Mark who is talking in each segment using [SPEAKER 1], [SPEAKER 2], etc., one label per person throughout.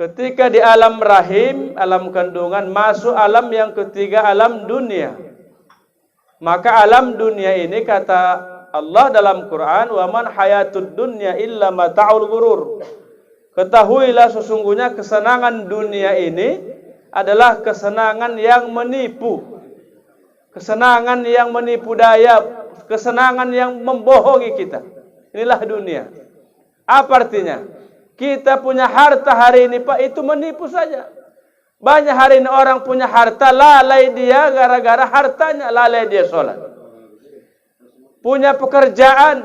[SPEAKER 1] Ketika di alam rahim, alam kandungan, masuk alam yang ketiga, alam dunia. Maka alam dunia ini kata Allah dalam Quran, "Wa man hayatud dunya illa mata'ul ghurur." Ketahuilah sesungguhnya kesenangan dunia ini adalah kesenangan yang menipu. Kesenangan yang menipu daya, kesenangan yang membohongi kita. Inilah dunia. Apa artinya? Kita punya harta hari ini, Pak, itu menipu saja. Banyak hari ini orang punya harta, lalai dia gara-gara hartanya, lalai dia sholat. Punya pekerjaan,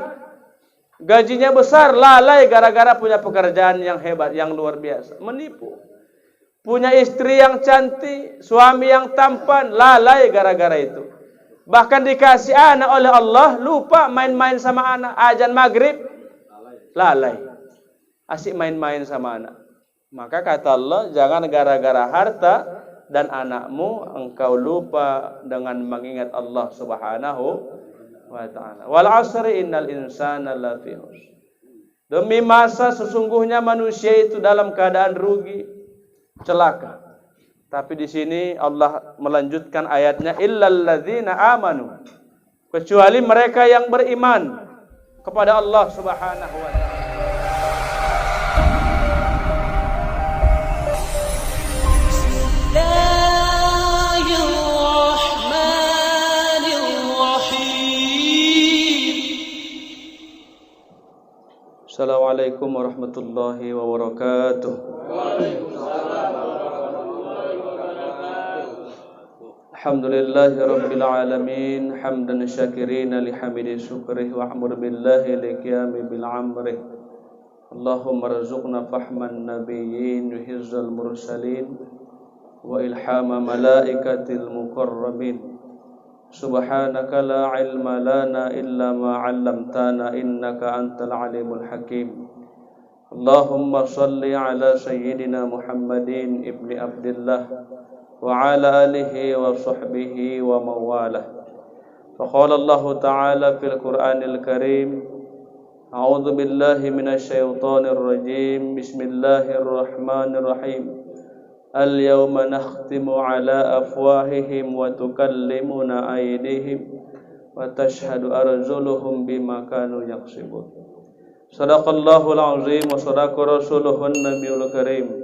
[SPEAKER 1] gajinya besar, lalai gara-gara punya pekerjaan yang hebat, yang luar biasa. Menipu. Punya istri yang cantik, suami yang tampan, lalai gara-gara itu. Bahkan dikasih anak oleh Allah, lupa main-main sama anak. Azan maghrib, lalai. Asik main-main sama anak. Maka kata Allah, jangan gara-gara harta dan anakmu engkau lupa dengan mengingat Allah Subhanahu wa ta'ala. Wal asri innal insana lafi khusr. Demi masa sesungguhnya manusia itu dalam keadaan rugi, celaka. Tapi di sini Allah melanjutkan ayatnya, illal ladzina amanu, kecuali mereka yang beriman kepada Allah Subhanahu wa ta'ala. Assalamualaikum warahmatullahi wabarakatuh. Alhamdulillahi rabbil alamin, hamdan syakirina lihamidi syukrih wa amr billahi liqiyami bil amrih. Allahumma rzuqna fahman nabiyyin wa hizzal mursalin wa ilhama malaikatil muqarrabin. Subhanaka la ilma lana illa ma 'allamtana innaka antal alimul hakim. Allahumma salli ala sayyidina Muhammadin ibni Abdullah wa ala alihi wa sahbihi wa mawalah. Faqala Allah ta'ala fil Qur'anil Karim, a'udzu billahi minasy syaithanir rajim. Bismillahirrahmanirrahim. Al-yawma nakhtimu ala afwahihim wa tukallimuna aydihim wa tashhadu arjuluhum bima kanu yaksibun. Shadaqallahul azim wa sadaqa rasuluhun nabiyul karim.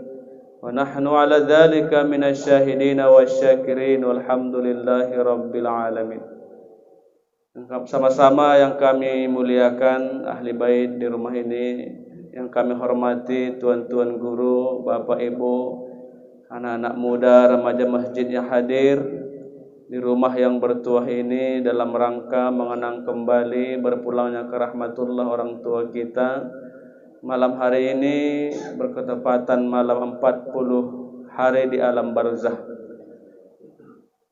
[SPEAKER 1] Wa nahnu ala dzalika minasy syahidin wasyakirin walhamdulillahi rabbil alamin. Sama-sama yang kami muliakan ahli bait di rumah ini, yang kami hormati tuan-tuan guru, bapak ibu, anak-anak muda, remaja masjid yang hadir di rumah yang bertuah ini dalam rangka mengenang kembali berpulangnya ke rahmatullah orang tua kita. Malam hari ini berketepatan malam 40 hari di alam barzah.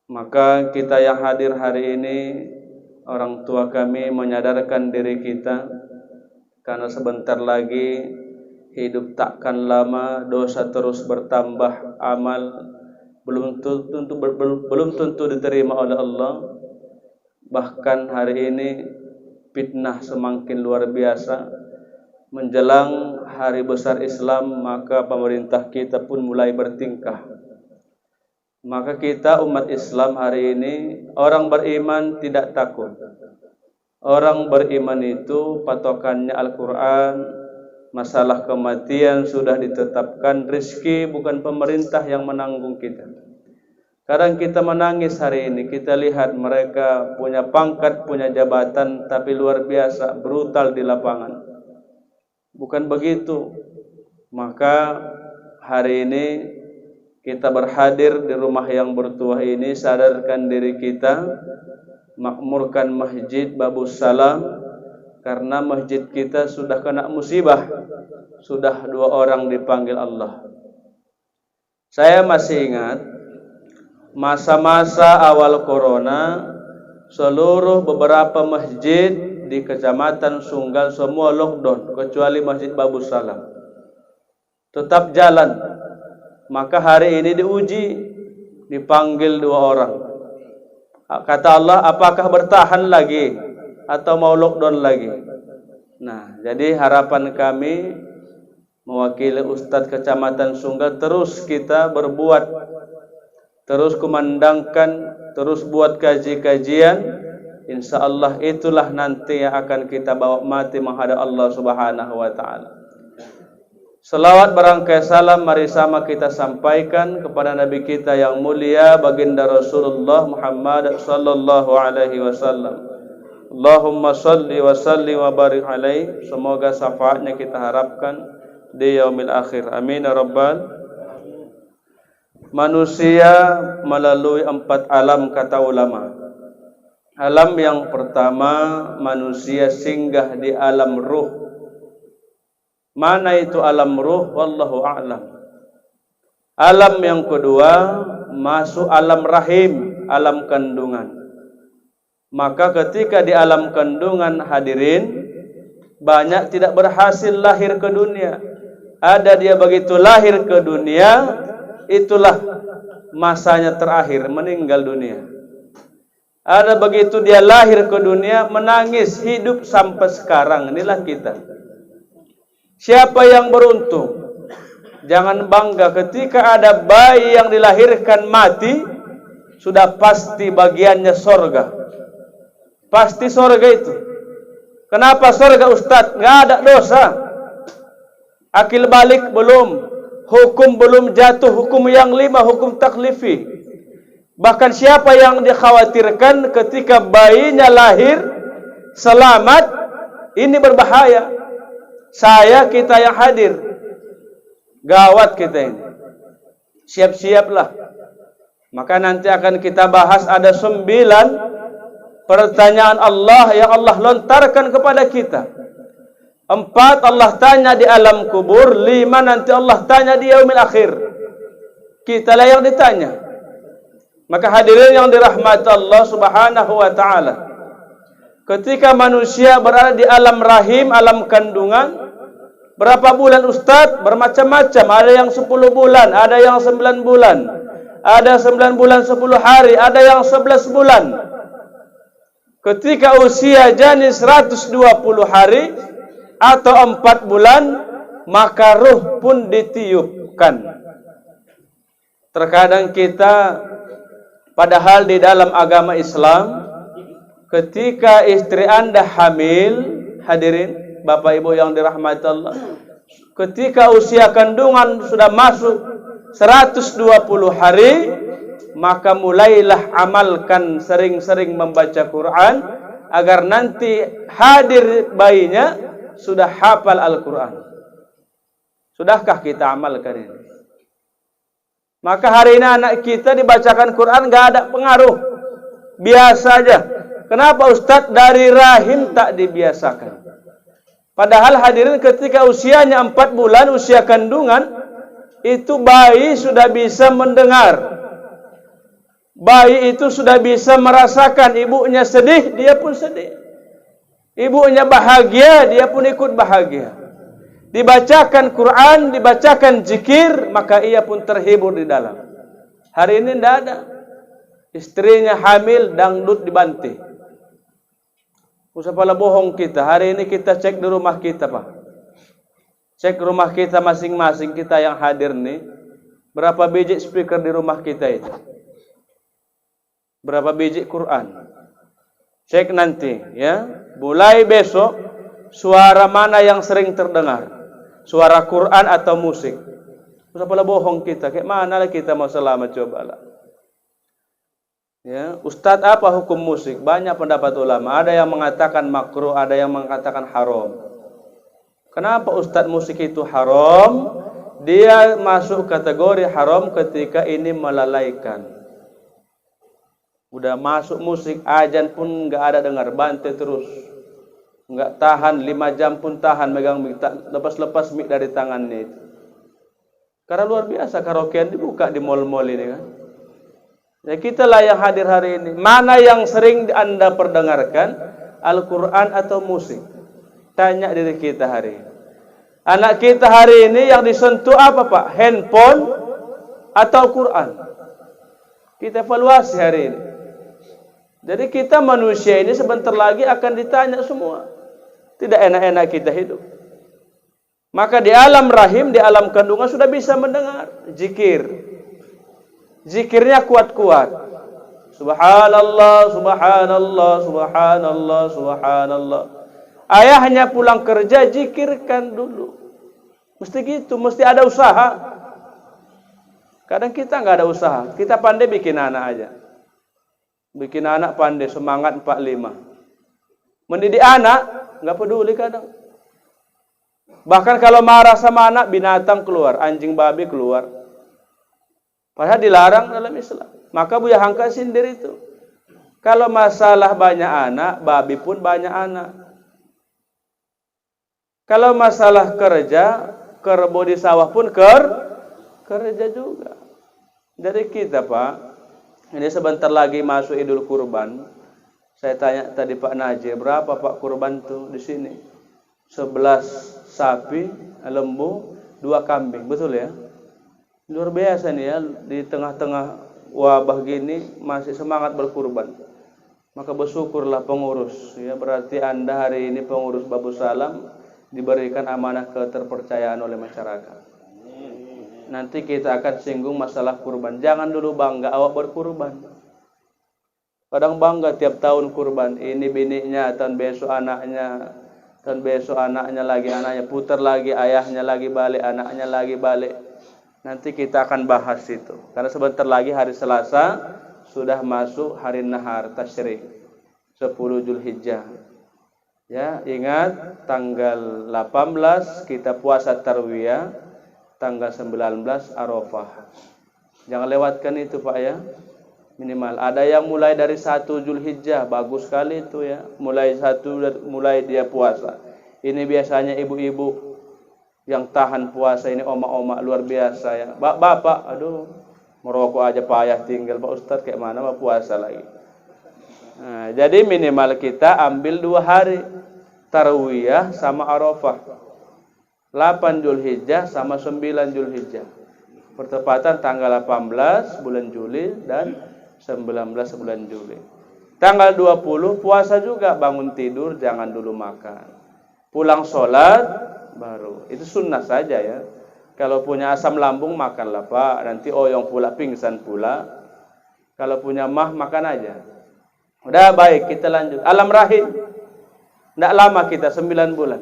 [SPEAKER 1] Maka kita yang hadir hari ini, orang tua kami menyadarkan diri kita, karena sebentar lagi hidup takkan lama, dosa terus bertambah, amal belum tentu diterima oleh Allah. Bahkan hari ini fitnah semakin luar biasa. Menjelang hari besar Islam, maka pemerintah kita pun mulai bertingkah. Maka kita umat Islam hari ini, orang beriman tidak takut. Orang beriman itu patokannya Al-Quran. Masalah kematian sudah ditetapkan, rezeki bukan pemerintah yang menanggung kita. Kadang kita menangis hari ini, kita lihat mereka punya pangkat, punya jabatan, tapi luar biasa, brutal di lapangan. Bukan begitu. Maka hari ini kita berhadir di rumah yang bertuah ini, sadarkan diri kita, makmurkan masjid Babus Salam, karena masjid kita sudah kena musibah. Sudah 2 orang dipanggil Allah. Saya masih ingat masa-masa awal corona, seluruh beberapa masjid di Kecamatan Sunggal semua lockdown kecuali Masjid Babus Salam. Tetap jalan. Maka hari ini diuji, dipanggil 2 orang. Kata Allah, apakah bertahan lagi atau mau lockdown lagi? Nah, jadi harapan kami mewakili Ustadz Kecamatan Sunggal, terus kita berbuat, terus kumandangkan, terus buat kaji-kajian. Insya Allah itulah nanti yang akan kita bawa mati menghadap Allah Subhanahu wa Ta'ala. Selawat berangkai salam mari sama kita sampaikan kepada Nabi kita yang mulia baginda Rasulullah Muhammad sallallahu alaihi wasallam. Allahumma salli wa sallim wa barik alaihi. Semoga syafaatnya kita harapkan di yaumil akhir. Amin ya rabbal. Manusia melalui 4 alam kata ulama. Alam yang pertama, manusia singgah di alam ruh. Mana itu alam ruh? Wallahu a'lam. Alam yang kedua, masuk alam rahim, alam kandungan. Maka ketika di alam kandungan hadirin, banyak tidak berhasil lahir ke dunia. Ada dia begitu lahir ke dunia, itulah masanya terakhir, meninggal dunia. Ada begitu dia lahir ke dunia, menangis, hidup sampai sekarang. Inilah kita. Siapa yang beruntung? Jangan bangga ketika ada bayi yang dilahirkan mati, sudah pasti bagiannya sorga. Pasti sorga itu. Kenapa sorga Ustadz? Nggak ada dosa. Akil balik belum, hukum belum jatuh, hukum yang 5, hukum taklifi. Bahkan siapa yang dikhawatirkan ketika bayinya lahir selamat, ini berbahaya. Saya, kita yang hadir, gawat kita ini. Siap-siaplah. Maka nanti akan kita bahas ada 9 pertanyaan Allah yang Allah lontarkan kepada kita. 4 Allah tanya di alam kubur, 5 nanti Allah tanya di yaumil akhir. Kita lah yang ditanya. Maka hadirin yang dirahmati Allah Subhanahu wa Ta'ala, ketika manusia berada di alam rahim, alam kandungan, berapa bulan Ustadz? Bermacam-macam. Ada yang 10 bulan, ada yang 9 bulan, ada 9 bulan 10 hari, ada yang 11 bulan. Ketika usia janin 120 hari atau 4 bulan, maka ruh pun ditiupkan. Terkadang kita, padahal di dalam agama Islam, ketika istri Anda hamil, hadirin, Bapak Ibu yang dirahmati Allah, ketika usia kandungan sudah masuk 120 hari, maka mulailah amalkan sering-sering membaca Quran, agar nanti hadir bayinya sudah hafal Al-Quran. Sudahkah kita amalkan ini? Maka hari ini anak kita dibacakan Quran gak ada pengaruh, biasa aja. Kenapa Ustadz? Dari rahim tak dibiasakan. Padahal hadirin ketika usianya 4 bulan, usia kandungan, itu bayi sudah bisa mendengar. Bayi itu sudah bisa merasakan ibunya sedih, dia pun sedih. Ibunya bahagia, dia pun ikut bahagia. Dibacakan Quran, dibacakan zikir, maka ia pun terhibur di dalam. Hari ini tidak ada. Istrinya hamil, dangdut dibanting. Usah pala bohong kita. Hari ini kita cek di rumah kita, Pak. Cek rumah kita masing-masing, kita yang hadir nih. Berapa biji speaker di rumah kita itu? Berapa biji Quran? Cek nanti, ya. Mulai besok, suara mana yang sering terdengar? Suara Quran atau musik? Usah pala bohong kita. Kayak mana lah kita mau selamat, cobalah. Ya, Ustadz, apa hukum musik? Banyak pendapat ulama. Ada yang mengatakan makruh, ada yang mengatakan haram. Kenapa Ustadz musik itu haram? Dia masuk kategori haram ketika ini melalaikan. Udah masuk musik, ajan pun nggak ada dengar, bantai terus. Nggak tahan, 5 jam pun tahan megang mic, lepas-lepas mic dari tangannya itu. Karena luar biasa karaokean dibuka di mall-mall ini kan. Ya, kita lah yang hadir hari ini. Mana yang sering Anda perdengarkan? Al-Quran atau musik? Tanya diri kita hari ini. Anak kita hari ini yang disentuh apa, Pak? Handphone atau Quran? Kita evaluasi hari ini. Jadi kita manusia ini sebentar lagi akan ditanya semua. Tidak enak-enak kita hidup. Maka di alam rahim, di alam kandungan sudah bisa mendengar zikir. Zikirnya kuat-kuat. Subhanallah, subhanallah, subhanallah, subhanallah. Ayahnya pulang kerja, zikirkan dulu. Mesti gitu, mesti ada usaha. Kadang kita nggak ada usaha. Kita pandai bikin anak aja. Bikin anak pandai, semangat 45. Mendidik anak, nggak peduli kadang. Bahkan kalau marah sama anak, binatang keluar, anjing babi keluar. Padahal dilarang dalam Islam. Maka Buya Hamka sindir itu. Kalau masalah banyak anak, babi pun banyak anak. Kalau masalah kerja, kerbo di sawah pun kerja juga. Jadi kita Pak, ini sebentar lagi masuk Idul Kurban. Saya tanya tadi Pak Najib, berapa Pak kurban tuh di sini? 11 sapi, lembu, 2 kambing, betul ya? Luar biasa nih ya, di tengah-tengah wabah gini masih semangat berkurban. Maka bersyukurlah pengurus, ya berarti Anda hari ini pengurus Babu Salam diberikan amanah keterpercayaan oleh masyarakat. Nanti kita akan singgung masalah kurban. Jangan dulu bangga awak berkurban. Kadang bangga tiap tahun kurban, ini bininya, tahun besok anaknya. Dan besok anaknya lagi, anaknya putar lagi, ayahnya lagi balik, anaknya lagi balik. Nanti kita akan bahas itu. Karena sebentar lagi hari Selasa sudah masuk hari Nahar Tasyrik 10 Zulhijjah. Ya, ingat tanggal 18 kita puasa Tarwiyah, tanggal 19 Arafah. Jangan lewatkan itu Pak ya. Minimal ada yang mulai dari 1 Zulhijjah, bagus sekali itu ya. Mulai dia puasa. Ini biasanya ibu-ibu yang tahan puasa, ini oma-oma luar biasa ya. Bapak, aduh, merokok aja payah tinggal Pak Ustadz, kayak mana mau puasa lagi. Nah, jadi minimal kita ambil 2 hari Tarwiyah sama Arafah. 8 Zulhijjah sama 9 Zulhijjah. Bertepatan tanggal 18 bulan Juli dan 19 bulan Juli. Tanggal 20 puasa juga, bangun tidur jangan dulu makan. Pulang sholat baru. Itu sunnah saja ya. Kalau punya asam lambung makanlah Pak. Nanti oyong pula, pingsan pula. Kalau punya mah makan aja. Udah baik, kita lanjut. Alam rahim. Tidak lama kita, 9 bulan.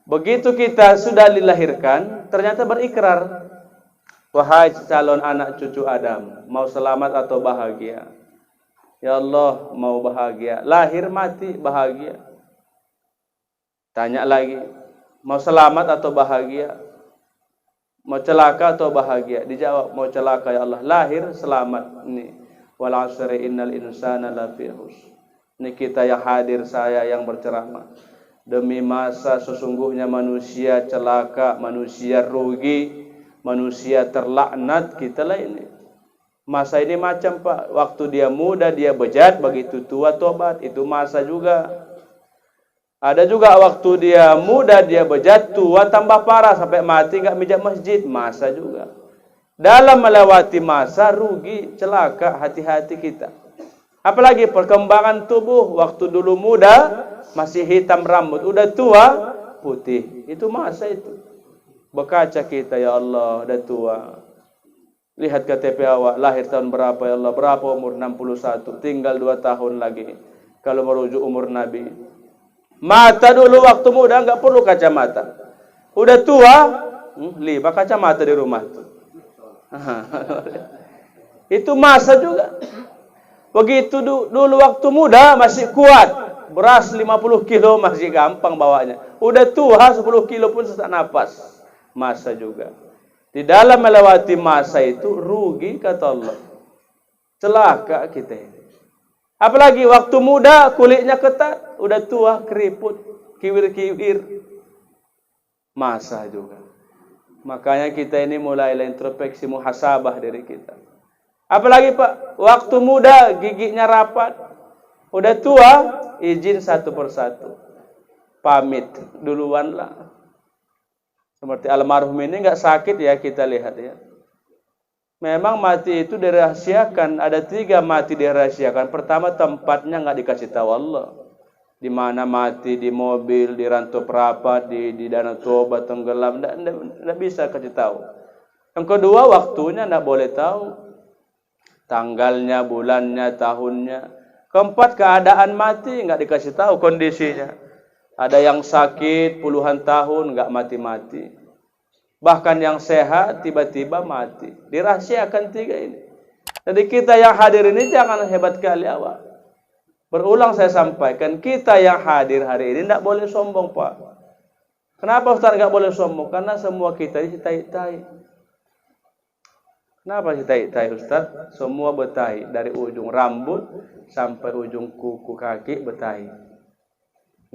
[SPEAKER 1] Begitu kita sudah dilahirkan, ternyata berikrar. Wahai calon anak cucu Adam, mau selamat atau bahagia? Ya Allah, mau bahagia. Lahir mati bahagia. Tanya lagi, mau selamat atau bahagia? Mau celaka atau bahagia? Dijawab, mau celaka ya Allah. Lahir selamat. Ini wal 'asri innal insana lafi khusr. Ini kita yang hadir, saya yang berceramah. Demi masa sesungguhnya manusia celaka, manusia rugi, manusia terlaknat. Kita lah ini. Masa ini macam Pak, waktu dia muda dia bejat, begitu tua tobat, itu masa juga. Ada juga waktu dia muda dia bejat, tua tambah parah sampai mati enggak mijak masjid, masa juga. Dalam melewati masa rugi, celaka, hati-hati kita. Apalagi perkembangan tubuh, waktu dulu muda masih hitam rambut, udah tua putih, itu masa itu. Berkaca kita, ya Allah, udah tua. Lihat KTP awak, lahir tahun berapa ya Allah? Berapa umur? 61. Tinggal 2 tahun lagi. Kalau merujuk umur Nabi. Mata dulu waktu muda enggak perlu kacamata. Udah tua, lihat kacamata di rumah itu. Itu masa juga. Begitu dulu waktu muda masih kuat. Beras 50 kilo masih gampang bawanya. Udah tua 10 kilo pun sesak napas. Masa juga. Di dalam melewati masa itu rugi kata Allah. Celaka kita ini. Apalagi waktu muda kulitnya ketat, udah tua keriput, kiwir-kiwir. Masa juga. Makanya kita ini mulai introspeksi muhasabah diri kita. Apalagi Pak, waktu muda giginya rapat, udah tua izin satu persatu. Pamit duluan lah. Seperti almarhum ini enggak sakit ya, kita lihat ya. Memang mati itu dirahasiakan, ada 3 mati dirahasiakan. Pertama tempatnya enggak dikasih tahu Allah. Di mana mati, di mobil, di rantau perapat, di danau Toba tenggelam, tidak bisa kasih tahu. Yang kedua, waktunya tidak boleh tahu, tanggalnya, bulannya, tahunnya. Keempat, keadaan mati nggak dikasih tahu kondisinya. Ada yang sakit puluhan tahun nggak mati-mati, bahkan yang sehat tiba-tiba mati. Dirahasiakan tiga ini. Jadi kita yang hadir ini jangan hebat kali awak. Berulang saya sampaikan, kita yang hadir hari ini tidak boleh sombong, Pak. Kenapa Ustaz nggak boleh sombong? Karena semua kita ini tai-tai. Kenapa tai-tai Ustaz? Semua betai, dari ujung rambut sampai ujung kuku kaki betai.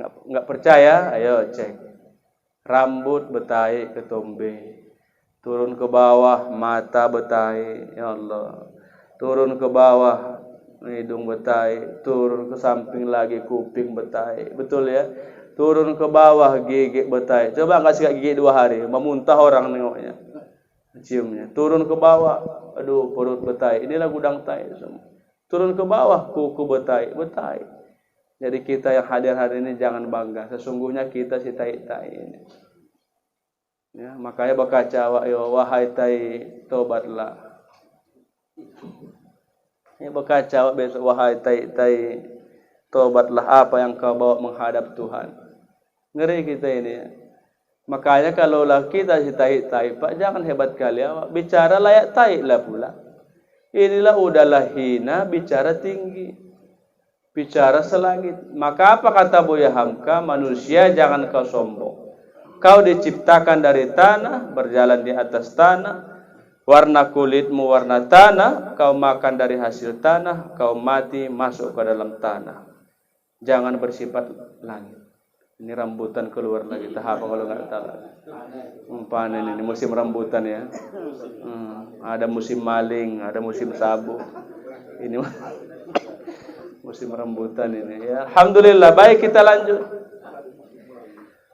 [SPEAKER 1] Nggak percaya? Ayo cek. Rambut betai ketombe, turun ke bawah mata betai, ya Allah. Turun ke bawah hidung betai, turun ke samping lagi kuping betai, betul ya? Turun ke bawah gigi betai. Coba kasih gigi 2 hari, memuntah orang nengoknya, ciumnya. Turun ke bawah, aduh perut betai. Inilah gudang tai semua. Turun ke bawah kuku betai, betai. Jadi kita yang hadir hari ini jangan bangga. Sesungguhnya kita si tai-tai ini. Ya, makanya berkaca wahai tai tobatlah. Ini berkaca besok, wahai tai tobatlah, apa yang kau bawa menghadap Tuhan. Ngeri kita ini ya. Makanya kalaulah kita si tai Pak, jangan hebat kali ya, bicara layak tai lah pula. Inilah udahlah hina bicara tinggi, bicara selangit. Maka apa kata Buya Hamka? Manusia jangan kau sombong. Kau diciptakan dari tanah, berjalan di atas tanah. Warna kulitmu warna tanah, kau makan dari hasil tanah, kau mati masuk ke dalam tanah. Jangan bersifat langit. Ini rambutan keluar lagi, tahap kalau nggak tahu. Panen ini musim rambutan ya. Ada musim maling, ada musim sabu. Ini musim rambutan ini. Ya, alhamdulillah. Baik, kita lanjut.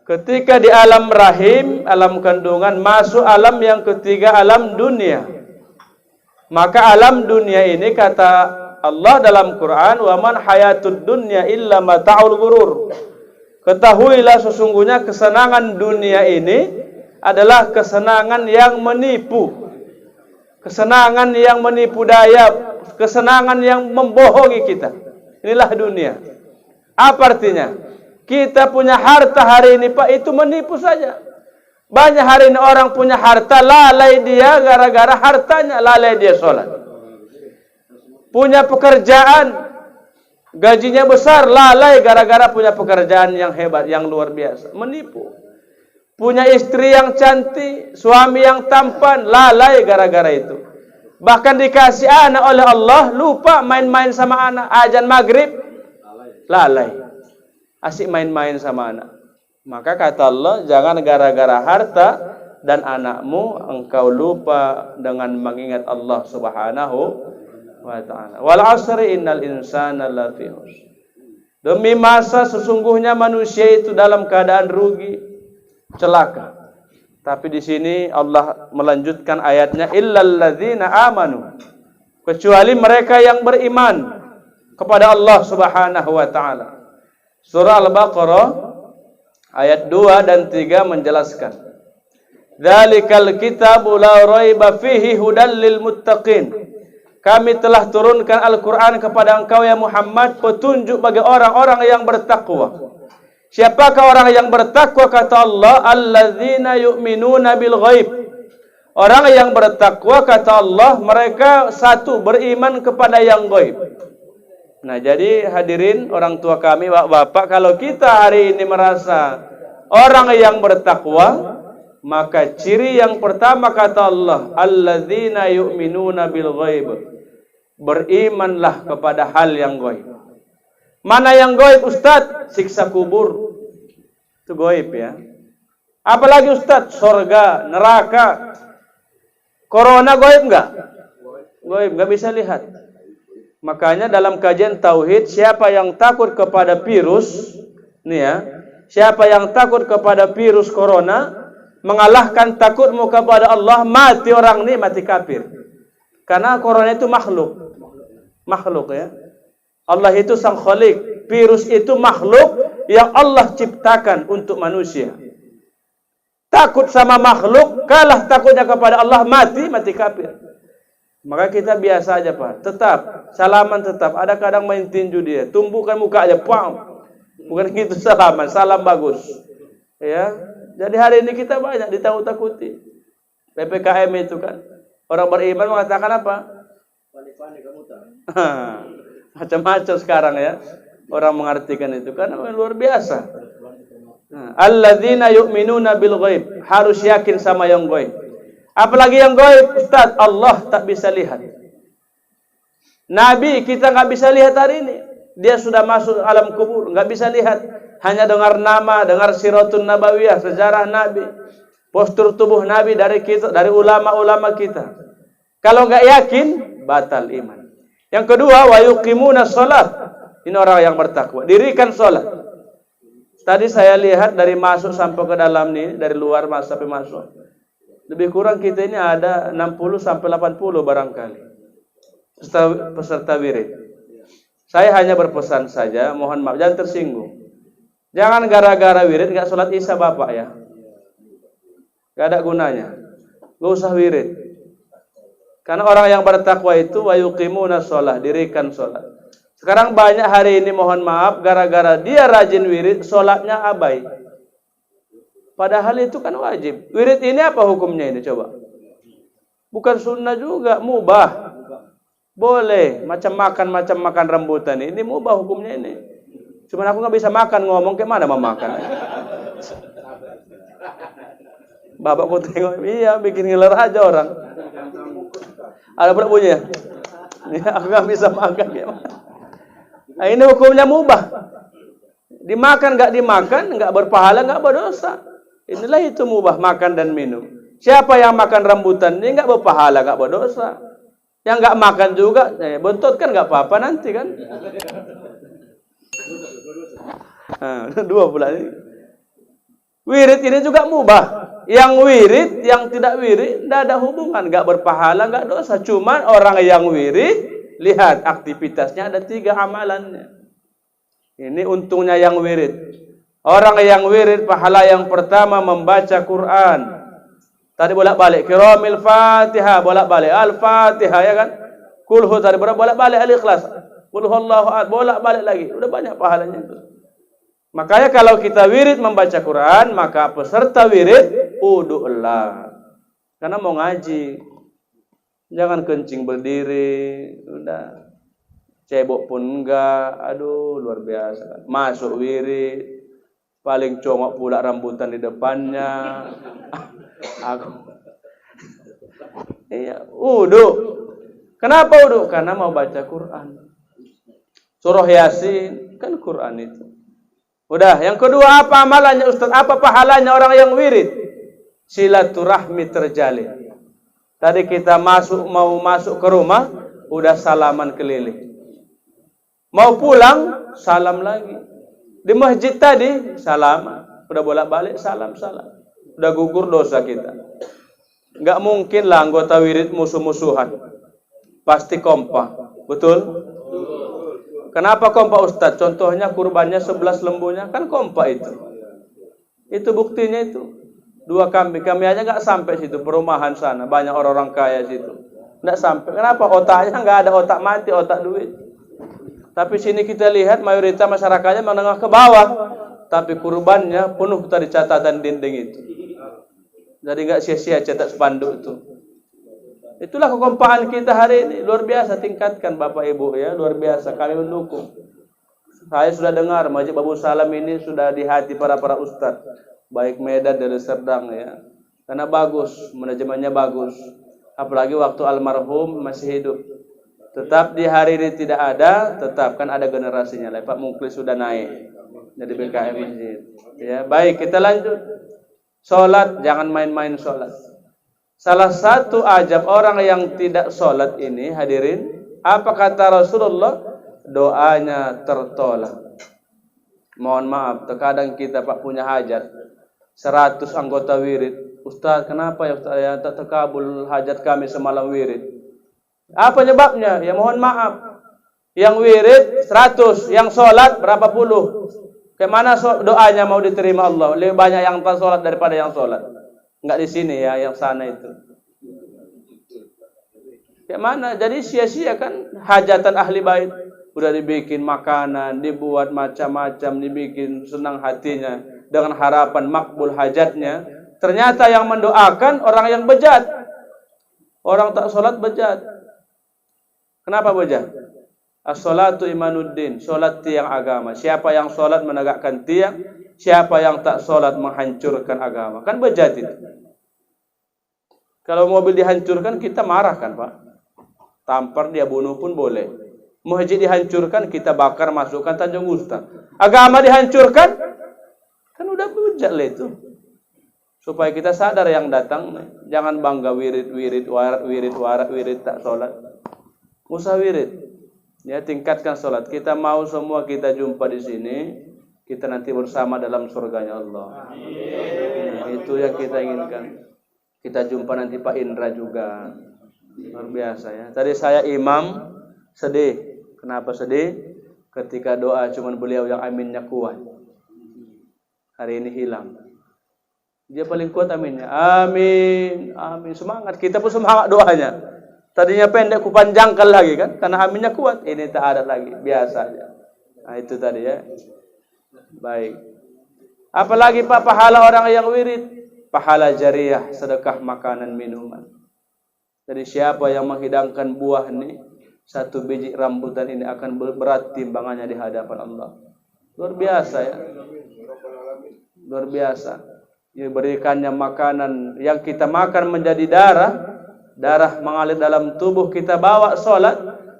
[SPEAKER 1] Ketika di alam rahim, alam kandungan, masuk alam yang ketiga, alam dunia. Maka alam dunia ini kata Allah dalam Quran, "Wa man hayatud dunya illa mata'ul ghurur." Ketahuilah sesungguhnya kesenangan dunia ini adalah kesenangan yang menipu. Kesenangan yang menipu daya, kesenangan yang membohongi kita. Inilah dunia. Apa artinya? Kita punya harta hari ini Pak, itu menipu saja. Banyak hari ini orang punya harta, lalai dia gara-gara hartanya, lalai dia sholat. Punya pekerjaan, gajinya besar, lalai gara-gara punya pekerjaan yang hebat, yang luar biasa. Menipu. Punya istri yang cantik, suami yang tampan, lalai gara-gara itu. Bahkan dikasih anak oleh Allah, lupa main-main sama anak. Azan maghrib, lalai. Asik main-main sama anak. Maka kata Allah, jangan gara-gara harta dan anakmu engkau lupa dengan mengingat Allah Subhanahu wa ta'ala. Wal 'asri innal insana lafi khusr. Demi masa sesungguhnya manusia itu dalam keadaan rugi, celaka. Tapi di sini Allah melanjutkan ayatnya, illal ladzina amanu. Kecuali mereka yang beriman kepada Allah Subhanahu wa ta'ala. Surah Al-Baqarah ayat 2 dan 3 menjelaskan, "Dzalikal kitabu la raiba fihi hudal lil muttaqin." Kami telah turunkan Al-Qur'an kepada engkau ya Muhammad, petunjuk bagi orang-orang yang bertakwa. Siapakah orang yang bertakwa? Kata Allah, alladzina yu'minuna bil ghaib. Orang yang bertakwa kata Allah, mereka satu, beriman kepada yang ghaib. Nah, jadi hadirin orang tua kami, bapak-bapak, kalau kita hari ini merasa orang yang bertakwa, maka ciri yang pertama kata Allah, alladzina yu'minuna bil ghaib. Berimanlah kepada hal yang ghaib. Mana yang ghaib, Ustaz? Siksa kubur. Itu ghaib ya. Apalagi Ustaz? Surga, neraka. Corona ghaib enggak? Ghaib, enggak bisa lihat. Makanya dalam kajian tauhid, siapa yang takut kepada virus, nih ya, siapa yang takut kepada virus corona, mengalahkan takutmu kepada Allah, mati orang ini, mati kafir. Karena corona itu makhluk ya. Allah itu sang khalik. Virus itu makhluk yang Allah ciptakan untuk manusia. Takut sama makhluk, kalah takutnya kepada Allah, mati kafir. Maka kita biasa aja Pak, tetap salaman tetap. Ada kadang main tinju dia, tumbuhkan muka aja, pam. Bukan gitu salaman, salam bagus. Ya, jadi hari ini kita banyak ditakut-takuti. PPKM itu kan, orang beriman mengatakan apa? Macam-macam sekarang ya, orang mengartikan itu kan luar biasa. Alladzina yu'minuna bil ghaib, harus yakin sama yang ghaib. Apalagi yang gaib, Ustaz, Allah tak bisa lihat. Nabi kita nggak bisa lihat hari ini. Dia sudah masuk alam kubur, nggak bisa lihat. Hanya dengar nama, dengar siratun nabawiyah, sejarah Nabi, postur tubuh Nabi dari kita, dari ulama-ulama kita. Kalau nggak yakin, batal iman. Yang kedua, wa yuqimuna shalah. Ini orang yang bertakwa, dirikan salat. Tadi saya lihat dari masuk sampai ke dalam nih, dari luar sampai masuk. Lebih kurang kita ini ada 60 sampai 80 barangkali peserta wirid. Saya hanya berpesan saja, mohon maaf, jangan tersinggung. Jangan gara-gara wirid nggak sholat isya Bapak ya. Gak ada gunanya. Gak usah wirid. Karena orang yang bertakwa itu wa yuqimuna shalah, dirikan sholat. Sekarang banyak hari ini mohon maaf, gara-gara dia rajin wirid, sholatnya abai. Padahal itu kan wajib. Wirid ini apa hukumnya ini coba? Bukan sunnah juga, mubah. Boleh, macam makan rambutan ini mubah hukumnya ini. Cuman aku nggak bisa makan, ngomong kayak mana mau makan? Bapakku tengok, iya bikin ngiler aja orang. Ada pula bunyi ya? Aku nggak bisa makan kayak mana? Nah, ini hukumnya mubah. Dimakan nggak dimakan, nggak berpahala, nggak berdosa. Inilah itu mubah, makan dan minum. Siapa yang makan rambutan ini nggak berpahala, nggak berdosa. Yang nggak makan juga, bontot kan nggak apa-apa nanti kan. Dua pula ini. Wirid ini juga mubah. Yang wirid, yang tidak wirid, tidak ada hubungan, nggak berpahala, nggak dosa. Cuman orang yang wirid, lihat aktivitasnya ada 3 amalannya. Ini untungnya yang wirid. Orang yang wirid, pahala yang pertama membaca Quran. Tadi bolak-balik Kiramil Fatihah, bolak-balik Al-Fatihah ya kan? Kulhu tadi bolak-balik Al-Ikhlas. Kulhu Allahu ahad, bolak-balik lagi. Udah banyak pahalanya itu. Makanya kalau kita wirid membaca Quran, maka peserta wirid udu'lah. Karena mau ngaji. Jangan kencing berdiri, udah. Cebok pun enggak. Aduh, luar biasa. Masuk wirid. Paling congok pula rambutan di depannya. Aku. Iya, wudu. Kenapa wudu? Karena mau baca Quran. Surah Yasin kan Quran itu. Udah, yang kedua apa amalannya Ustaz? Apa pahalanya orang yang wirid? Silaturahmi terjalin. Tadi kita mau masuk ke rumah, udah salaman keliling. Mau pulang, salam lagi. Di masjid tadi, salam. Udah bolak-balik, salam. Udah gugur dosa kita. Nggak mungkin lah anggota wirid musuh-musuhan. Pasti kompak. Betul? Kenapa kompak Ustaz? Contohnya kurbannya 11 lembunya. Kan kompak itu. Itu buktinya itu. 2 kambing. Kami aja nggak sampai situ. Perumahan sana. Banyak orang-orang kaya situ. Nggak sampai. Kenapa? Otaknya nggak ada otak mati, otak duit. Tapi sini kita lihat mayoritas masyarakatnya menengah ke bawah. Tapi kurbannya penuh tadi catatan dinding itu. Jadi nggak sia-sia cetak spanduk itu. Itulah kekompakan kita hari ini. Luar biasa, tingkatkan Bapak Ibu ya. Luar biasa, kami mendukung. Saya sudah dengar Masjid Babu Salam ini sudah di hati para ustadz. Baik Medan dari Serdang ya. Karena bagus, manajemennya bagus. Apalagi waktu almarhum masih hidup. Tetap di hari ini tidak ada, tetap kan ada generasinya. Pak Muklis sudah naik jadi BKM masjid. Ya, baik kita lanjut. Salat, jangan main-main salat. Salah satu ajab orang yang tidak salat ini hadirin, apa kata Rasulullah? Doanya tertolak. Mohon maaf, terkadang kita Pak punya hajat 100 anggota wirid. Ustaz, kenapa ya Ustaz ya tak terkabul hajat kami semalam wirid? Apa penyebabnya? Ya mohon maaf. Yang wirid 100, yang sholat berapa puluh? Kemana doanya mau diterima Allah? Lebih banyak yang tak sholat daripada yang sholat. Enggak di sini ya, yang sana itu. Kemana? Jadi sia-sia kan hajatan ahli bait. Udah dibikin makanan, dibuat macam-macam, dibikin senang hatinya dengan harapan makbul hajatnya. Ternyata yang mendoakan orang yang bejat. Orang tak sholat bejat. Kenapa bejat? As-salatu imanuddin, solat tiang agama. Siapa yang solat menegakkan tiang, siapa yang tak solat menghancurkan agama. Kan bejat itu. Kalau mobil dihancurkan kita marah kan Pak? Tampar dia bunuh pun boleh. Masjid dihancurkan kita bakar masukkan Tanjung Gusta. Agama dihancurkan, kan udah bejat lah itu. Supaya kita sadar yang datang, jangan bangga wirid warat tak solat. Usah wirid. Ya, tingkatkan solat. Kita mau semua kita jumpa di sini, kita nanti bersama dalam surganya Allah. Nah, itu yang kita inginkan. Kita jumpa nanti Pak Indra juga. Luar biasa ya. Tadi saya imam sedih. Kenapa sedih? Ketika doa cuman beliau yang aminnya kuat. Hari ini hilang. Dia paling kuat aminnya. Amin. Amin. Semangat. Kita pun semangat doanya. Tadinya pendek ku panjangkan lagi kan, karena aminnya kuat. Ini tak ada lagi, biasa aja. Nah itu tadi ya. Baik. Apalagi Pak pahala orang yang wirid, pahala jariah, sedekah makanan minuman. Jadi siapa yang menghidangkan buah ini, 1 biji rambutan ini akan berat timbangannya di hadapan Allah. Luar biasa ya. Luar biasa. Diberikannya makanan yang kita makan menjadi darah mengalir dalam tubuh kita bawa solat,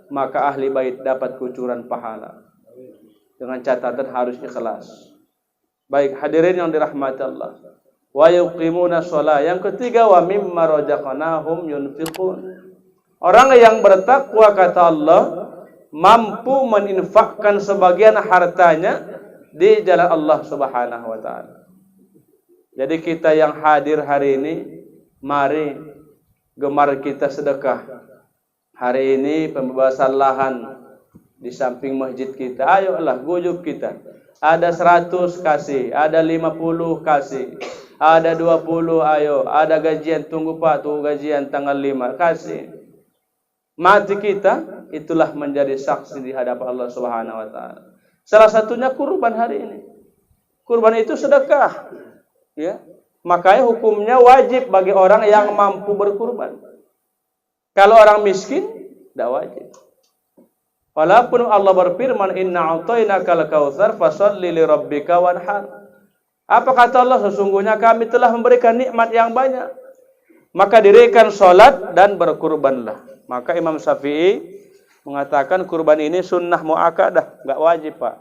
[SPEAKER 1] maka ahli bait dapat kucuran pahala. Dengan catatan harus ikhlas. Baik hadirin yang dirahmati Allah. Wa yuqimuna shalah. Yang ketiga, wa mimma razaqnahum yunfiqun. Orang yang bertakwa kata Allah mampu meninfakkan sebagian hartanya di jalan Allah Subhanahu wa taala. Jadi kita yang hadir hari ini, mari gemar kita sedekah. Hari ini pembebasan lahan di samping masjid kita. Ayolah guyup kita. Ada 100 kasih, ada 50 kasih, ada 20 ayo, ada gajian tunggu Pak, tunggu gajian tanggal 5 kasih. Mati kita itulah menjadi saksi di hadapan Allah Subhanahu wa taala. Salah satunya kurban hari ini. Kurban itu sedekah. Ya. Makanya hukumnya wajib bagi orang yang mampu berkurban. Kalau orang miskin, tidak wajib. Walaupun Allah berfirman, Inna a'tainakal kautsar fasholli li rabbika wanhar. Apa kata Allah? Sesungguhnya kami telah memberikan nikmat yang banyak. Maka dirikan solat dan berkurbanlah. Maka Imam Syafi'i mengatakan kurban ini sunnah mu'akadah, enggak wajib Pak.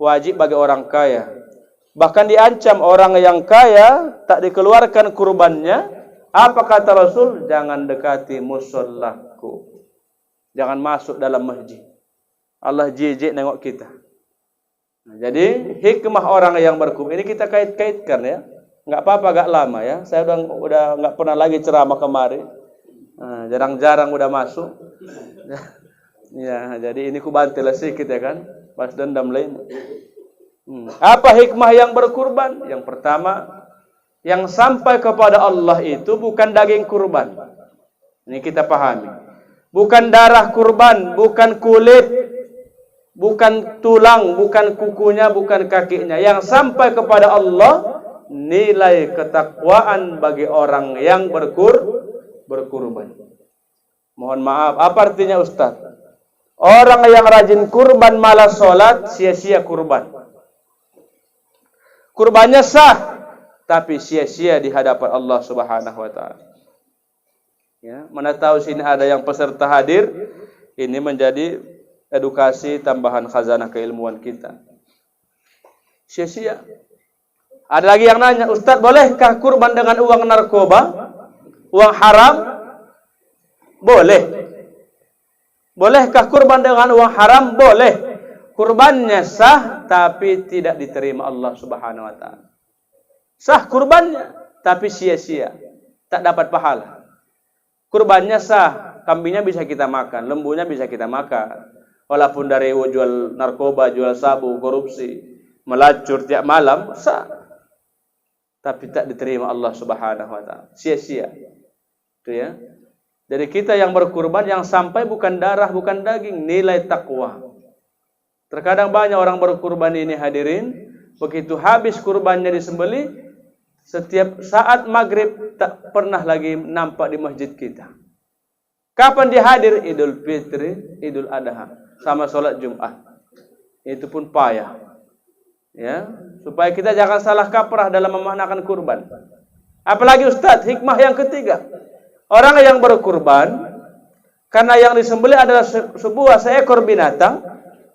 [SPEAKER 1] Wajib bagi orang kaya. Bahkan diancam orang yang kaya tak dikeluarkan kurbannya. Apa kata Rasul? Jangan dekati musollaku. Jangan masuk dalam masjid. Allah jijik nengok kita. Nah, jadi hikmah orang yang berkurban ini kita kait-kaitkan ya. Enggak apa-apa agak lama ya. Saya udah enggak pernah lagi ceramah kemari. Nah, jarang-jarang udah masuk. Ya, jadi ini ku bantil sedikit ya kan. Pas dendam lain. Apa hikmah yang berkurban? Yang pertama, yang sampai kepada Allah itu bukan daging kurban. Ini kita pahami. Bukan darah kurban, bukan kulit, bukan tulang, bukan kukunya, bukan kakinya. Yang sampai kepada Allah nilai ketakwaan bagi orang yang berkurban. Mohon maaf, apa artinya Ustaz? Orang yang rajin kurban malah sholat, sia-sia kurban. Kurbannya sah, tapi sia-sia di hadapan Allah Subhanahu wa taala. Ya, mana tahu sini ada yang peserta hadir, ini menjadi edukasi tambahan khazanah keilmuan kita. Sia-sia. Ada lagi yang nanya, Ustaz, bolehkah kurban dengan uang narkoba? Uang haram? Boleh. Bolehkah kurban dengan uang haram? Boleh. Kurbannya sah, tapi tidak diterima Allah Subhanahu wa taala. Sah kurbannya, tapi sia-sia, tak dapat pahala. Kurbannya sah, kambingnya bisa kita makan, lembunya bisa kita makan. Walaupun dari jual narkoba, jual sabu, korupsi, melacur tiap malam, sah. Tapi tak diterima Allah Subhanahu wa taala. Sia-sia. Itu ya. Jadi kita yang berkurban yang sampai bukan darah, bukan daging, nilai takwa. Terkadang banyak orang berkurban ini hadirin, begitu habis kurbannya disembelih, setiap saat maghrib tak pernah lagi nampak di masjid kita. Kapan dia hadir? Idul Fitri, Idul Adha, sama sholat Jumat. Itu pun payah. Ya, supaya kita jangan salah kaprah dalam memaknakan kurban. Apalagi Ustaz, hikmah yang ketiga. Orang yang berkurban karena yang disembelih adalah seekor binatang,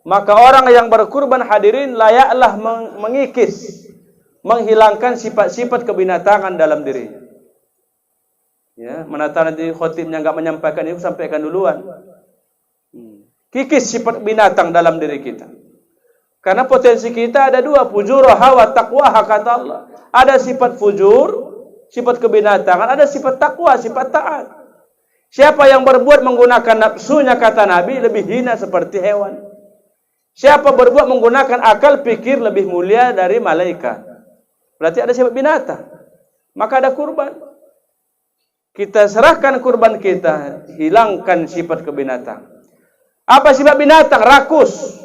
[SPEAKER 1] maka orang yang berkurban hadirin layaklah mengikis, menghilangkan sifat-sifat kebinatangan dalam dirinya. Ya, mana tahu nanti khotibnya enggak menyampaikan itu, sampaikan duluan. Kikis sifat binatang dalam diri kita. Karena potensi kita ada dua, fujur, hawa, taqwa, kata Allah. Ada sifat fujur, sifat kebinatangan, ada sifat takwa, sifat taat. Siapa yang berbuat menggunakan nafsunya, kata Nabi, lebih hina seperti hewan. Siapa berbuat menggunakan akal pikir lebih mulia dari malaikat. Berarti ada sifat binatang. Maka ada kurban. Kita serahkan kurban kita, hilangkan sifat kebinatang. Apa sifat binatang? Rakus.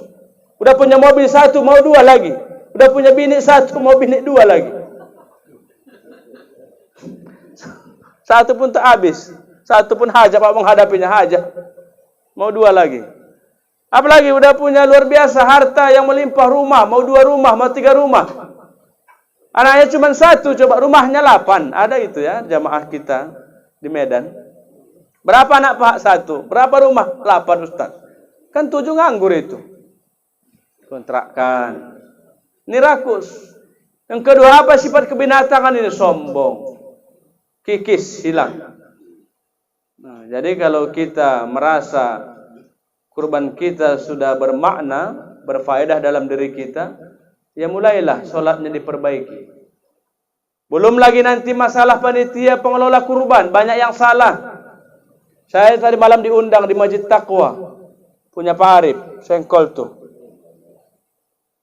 [SPEAKER 1] Udah punya mobil satu, mau dua lagi. Udah punya bini satu, mau bini dua lagi. Satu pun tak habis. Satu pun hajat, Pak menghadapinya hajat. Mau dua lagi. Apalagi udah punya luar biasa harta yang melimpah, rumah, mau dua rumah, mau tiga rumah. Anaknya cuma satu, coba rumahnya 8. Ada itu ya, jamaah kita di Medan. Berapa anak Pak? Satu. Berapa rumah? 8 Ustaz. Kan 7 nganggur itu. Kontrakkan. Ini rakus. Yang kedua apa sifat kebinatangan ini? Sombong. Kikis, hilang. Nah, jadi kalau kita merasa kurban kita sudah bermakna, berfaedah dalam diri kita, ya mulailah sholatnya diperbaiki. Belum lagi nanti masalah panitia pengelola kurban, banyak yang salah. Saya tadi malam diundang di Masjid Taqwa, punya Pak Arif, Sengkol tuh.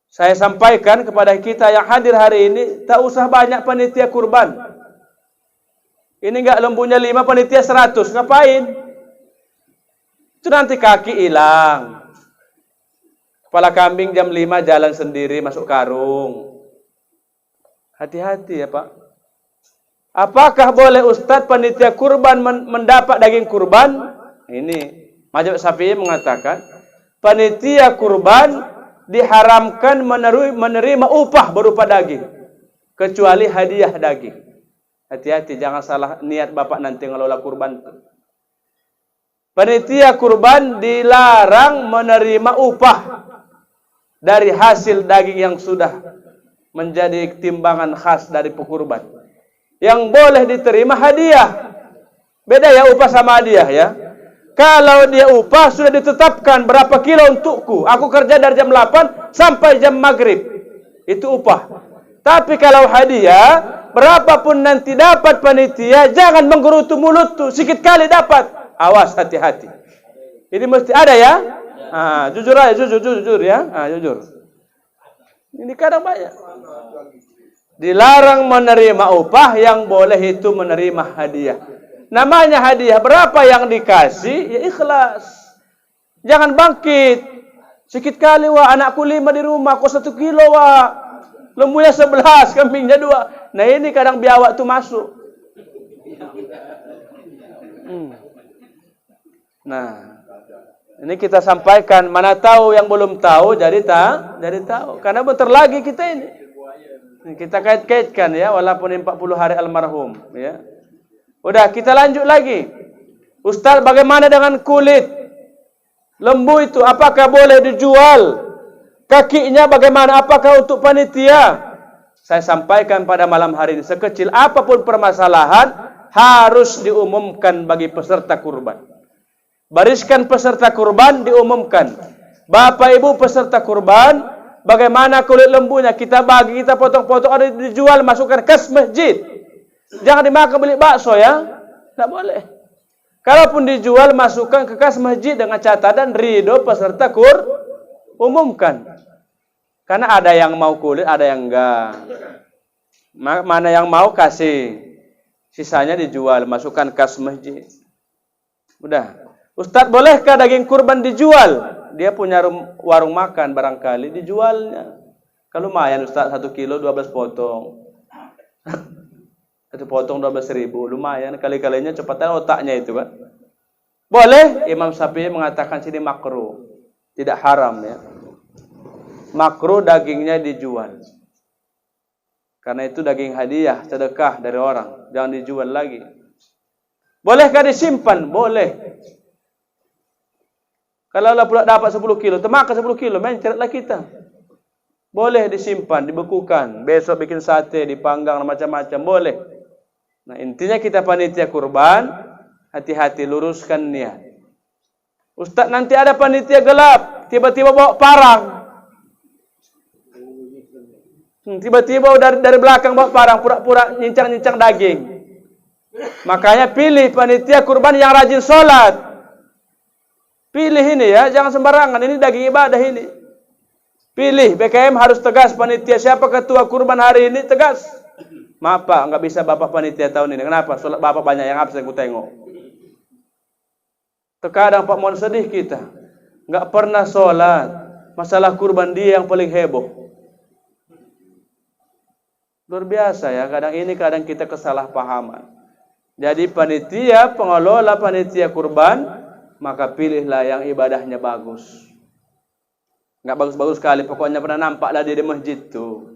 [SPEAKER 1] Saya sampaikan kepada kita yang hadir hari ini, tak usah banyak panitia kurban. Ini enggak lembunya 5, panitia 100, ngapain? Itu nanti kaki hilang. Kepala kambing jam 5 jalan sendiri masuk karung. Hati-hati ya Pak. Apakah boleh Ustadz panitia kurban mendapat daging kurban? Ini Mazhab Syafi'i mengatakan panitia kurban diharamkan menerima upah berupa daging, kecuali hadiah daging. Hati-hati, jangan salah niat Bapak nanti ngelola kurban. Panitia kurban dilarang menerima upah dari hasil daging yang sudah menjadi timbangan khas dari pekurban. Yang boleh diterima hadiah. Beda ya upah sama hadiah ya. Kalau dia upah sudah ditetapkan berapa kilo untukku. Aku kerja dari jam 8 sampai jam maghrib. Itu upah. Tapi kalau hadiah, berapapun nanti dapat panitia, jangan menggerutu mulut tuh. Sikit kali dapat. Awas, hati-hati. Ini mesti ada ya. Jujur aja, jujur ya. Jujur. Ini kadang banyak. Dilarang menerima upah, yang boleh itu menerima hadiah. Namanya hadiah, berapa yang dikasih, ya ikhlas. Jangan bangkit. Sikit kali wah, anakku 5 di rumah, kok 1 kilo wah. Lembunya 11, kambingnya 2. Nah ini kadang biawak tuh masuk. Nah, ini kita sampaikan, mana tahu yang belum tahu jadi tahu. Karena bentar lagi kita ini. Kita kait-kaitkan ya, walaupun 40 hari almarhum ya. Udah, kita lanjut lagi. Ustaz, bagaimana dengan kulit lembu itu? Apakah boleh dijual? Kakinya bagaimana? Apakah untuk panitia? Saya sampaikan pada malam hari ini, sekecil apapun permasalahan harus diumumkan bagi peserta kurban. Bariskan peserta kurban, diumumkan. Bapak Ibu peserta kurban, bagaimana kulit lembunya? Kita bagi, kita potong-potong, ada dijual, masukkan kas masjid. Jangan dimakan beli bakso ya. Tidak boleh. Kalaupun dijual, masukkan ke kas masjid dengan catatan ridho peserta umumkan. Karena ada yang mau kulit, ada yang enggak. Mana yang mau kasih, sisanya dijual, masukkan kas masjid. Udah. Ustadz, bolehkah daging kurban dijual? Dia punya warung makan barangkali, dijualnya. Kalau lumayan Ustadz, 1 kilo 12 potong. 1 potong 12.000, lumayan. Kali-kalinya cepatan otaknya itu kan. Boleh. Imam Syafi'i mengatakan sini makruh, tidak haram ya. Makruh dagingnya dijual. Karena itu daging hadiah, sedekah dari orang, jangan dijual lagi. Bolehkah disimpan? Boleh. Kalau lah pula dapat 10 kilo, termakan 10 kilo, menceratlah kita. Boleh disimpan, dibekukan, besok bikin sate, dipanggang macam-macam, boleh. Nah, intinya kita panitia kurban, hati-hati luruskan niat. Ustaz, nanti ada panitia gelap, tiba-tiba bawa parang. Tiba-tiba dari belakang bawa parang, pura-pura nyincang-nyincang daging. Makanya pilih panitia kurban yang rajin sholat. Pilih ini ya, jangan sembarangan, ini daging ibadah ini. Pilih, BKM harus tegas panitia. Siapa ketua kurban hari ini, tegas. Maaf Pak, nggak bisa Bapak panitia tahun ini. Kenapa? Sholat Bapak banyak yang absen, aku tengok. Terkadang Pak, mohon sedih kita. Nggak pernah sholat. Masalah kurban dia yang paling heboh. Luar biasa ya, kadang kita kesalahpahaman. Jadi panitia, pengelola panitia kurban, maka pilihlah yang ibadahnya bagus. Nggak bagus-bagus sekali, pokoknya pernah nampaklah dia di masjid tuh.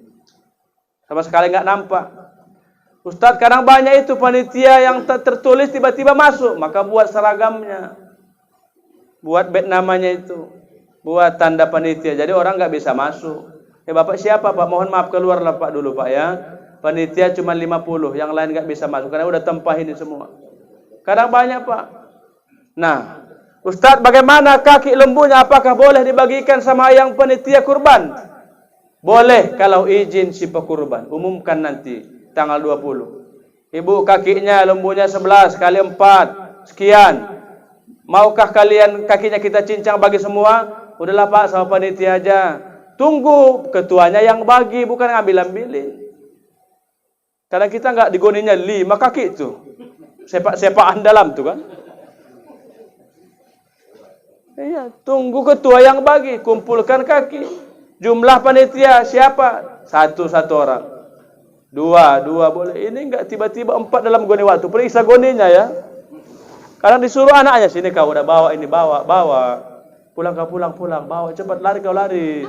[SPEAKER 1] Sama sekali nggak nampak. Ustadz, kadang banyak itu panitia yang tertulis tiba-tiba masuk, maka buat seragamnya, buat bed namanya itu, buat tanda panitia, jadi orang nggak bisa masuk. Bapak siapa Pak? Mohon maaf, keluarlah Pak dulu Pak ya. Panitia cuma 50, yang lain nggak bisa masuk karena udah tempah ini semua. Kadang banyak Pak. Nah, Ustadz, bagaimana kaki lembunya? Apakah boleh dibagikan sama yang panitia kurban? Boleh kalau izin si pekurban. Umumkan nanti tanggal 20. Ibu, kakinya lembunya 11 kali 4 sekian. Maukah kalian kakinya kita cincang bagi semua? Udahlah Pak, sama panitia aja. Tunggu ketuanya yang bagi, bukan ngambil-ambilin. Kadang kita nggak digoninya 5 kaki itu. Sepak-sepakan dalam tuh kan. Iya, tunggu ketua yang bagi, kumpulkan kaki. Jumlah panitia siapa? Satu orang. Dua boleh. Ini enggak tiba-tiba 4 dalam goni waktu. Periksa goninya ya. Kadang disuruh anaknya, sini kau udah bawa ini, bawa. Pulang, bawa cepat, lari kau lari.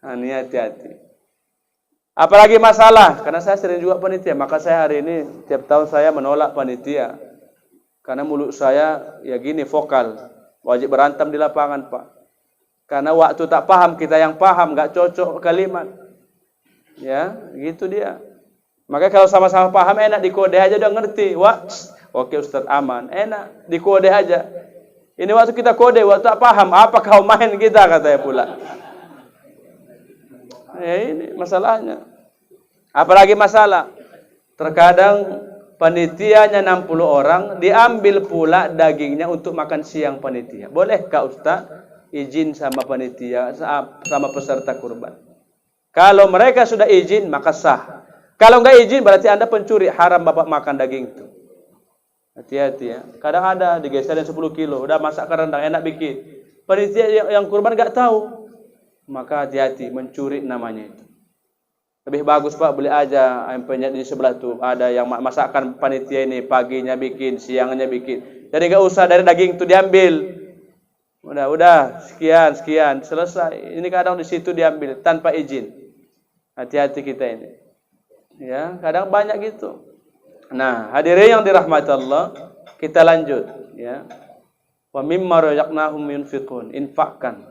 [SPEAKER 1] Nah, ini hati-hati. Apalagi masalah, karena saya sering juga panitia, maka saya hari ini tiap tahun saya menolak panitia. Karena mulut saya ya gini, vokal. Wajib berantem di lapangan Pak. Karena waktu tak paham, kita yang paham, nggak cocok kalimat. Ya, gitu dia. Makanya kalau sama-sama paham enak, dikode aja udah ngerti. Wah, oke Ustaz aman, enak, dikode aja. Ini waktu kita kode, waktu tak paham, apa kau main kita, katanya pula. Ya ini masalahnya. Apalagi masalah. Terkadang panitianya 60 orang, diambil pula dagingnya untuk makan siang panitia. Bolehkah Ustaz izin sama panitia, sama peserta kurban? Kalau mereka sudah izin, maka sah. Kalau enggak izin, berarti Anda pencuri, haram Bapak makan daging itu. Hati-hati ya. Kadang ada digeserin 10 kilo, udah masak rendang, enak bikin. Panitia yang kurban enggak tahu. Maka hati-hati, mencuri namanya itu. Lebih bagus Pak, beli aja ayam penyet di sebelah tuh. Ada yang masakan panitia ini, paginya bikin, siangnya bikin. Jadi enggak usah dari daging itu diambil. Udah, sekian, selesai. Ini kadang di situ diambil tanpa izin. Hati-hati kita ini. Ya, kadang banyak gitu. Nah, hadirin yang dirahmati Allah, kita lanjut ya. Wa mimma razaqnahum yunfiqun, infakkan.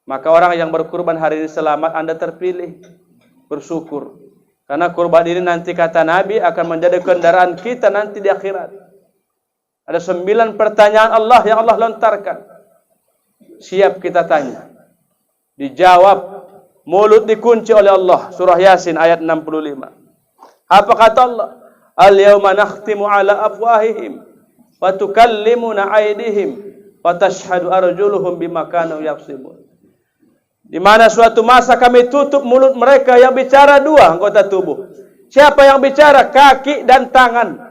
[SPEAKER 1] Maka orang yang berkurban hari ini selamat, Anda terpilih. Bersyukur. Karena kurban ini nanti kata Nabi akan menjadi kendaraan kita nanti di akhirat. Ada 9 pertanyaan Allah yang Allah lontarkan. Siap kita tanya. Dijawab. Mulut dikunci oleh Allah. Surah Yasin ayat 65. Apa kata Allah? Al-yawma nakhtimu ala afwahihim wa tukallimuna aydihim wa tashhadu arjuluhum bima kanu yaksibun. Di mana suatu masa kami tutup mulut mereka yang bicara dua anggota tubuh. Siapa yang bicara? Kaki dan tangan.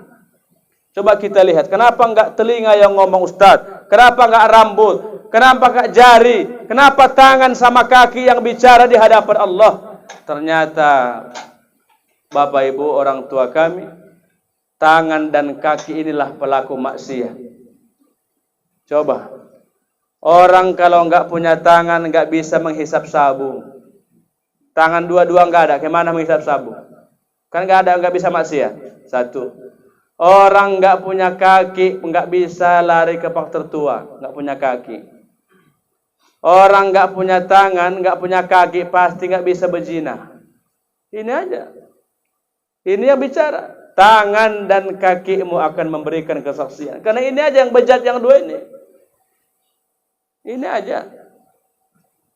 [SPEAKER 1] Coba kita lihat, kenapa enggak telinga yang ngomong Ustaz? Kenapa enggak rambut? Kenapa enggak jari? Kenapa tangan sama kaki yang bicara di hadapan Allah? Ternyata Bapak Ibu orang tua kami, tangan dan kaki inilah pelaku maksiat. Coba, orang kalau enggak punya tangan enggak bisa menghisap sabu. Tangan dua-dua enggak ada, gimana menghisap sabu? Kan enggak bisa maksiat. Satu. Orang enggak punya kaki enggak bisa lari ke park tertua, enggak punya kaki. Orang enggak punya tangan, enggak punya kaki pasti enggak bisa berzina. Ini aja. Ini yang bicara. Tangan dan kakimu akan memberikan kesaksian. Karena ini aja yang bejat yang dua ini. Ini aja.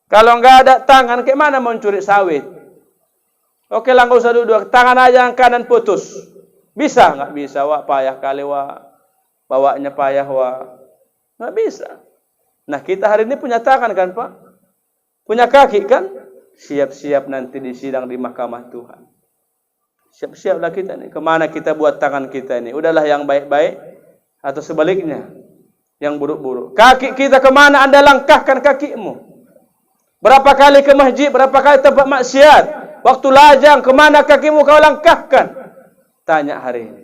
[SPEAKER 1] Kalau enggak ada tangan, ke mana mau curi sawit? Oke lah, enggak usah duduk. Tangan aja yang kanan putus. Bisa? Enggak bisa, wak. Payah kali, wak. Bawanya payah, wak. Enggak bisa. Nah, kita hari ini punya tangan kan, Pak? Punya kaki kan? Siap-siap nanti di sidang di mahkamah Tuhan. Siap-siaplah kita nih. Kemana kita buat tangan kita ini? Udahlah yang baik-baik atau sebaliknya yang buruk-buruk. Kaki kita kemana Anda langkahkan kakimu? Berapa kali ke masjid? Berapa kali tempat maksiat? Waktu lajang kemana kakimu kau langkahkan? Tanya hari ini.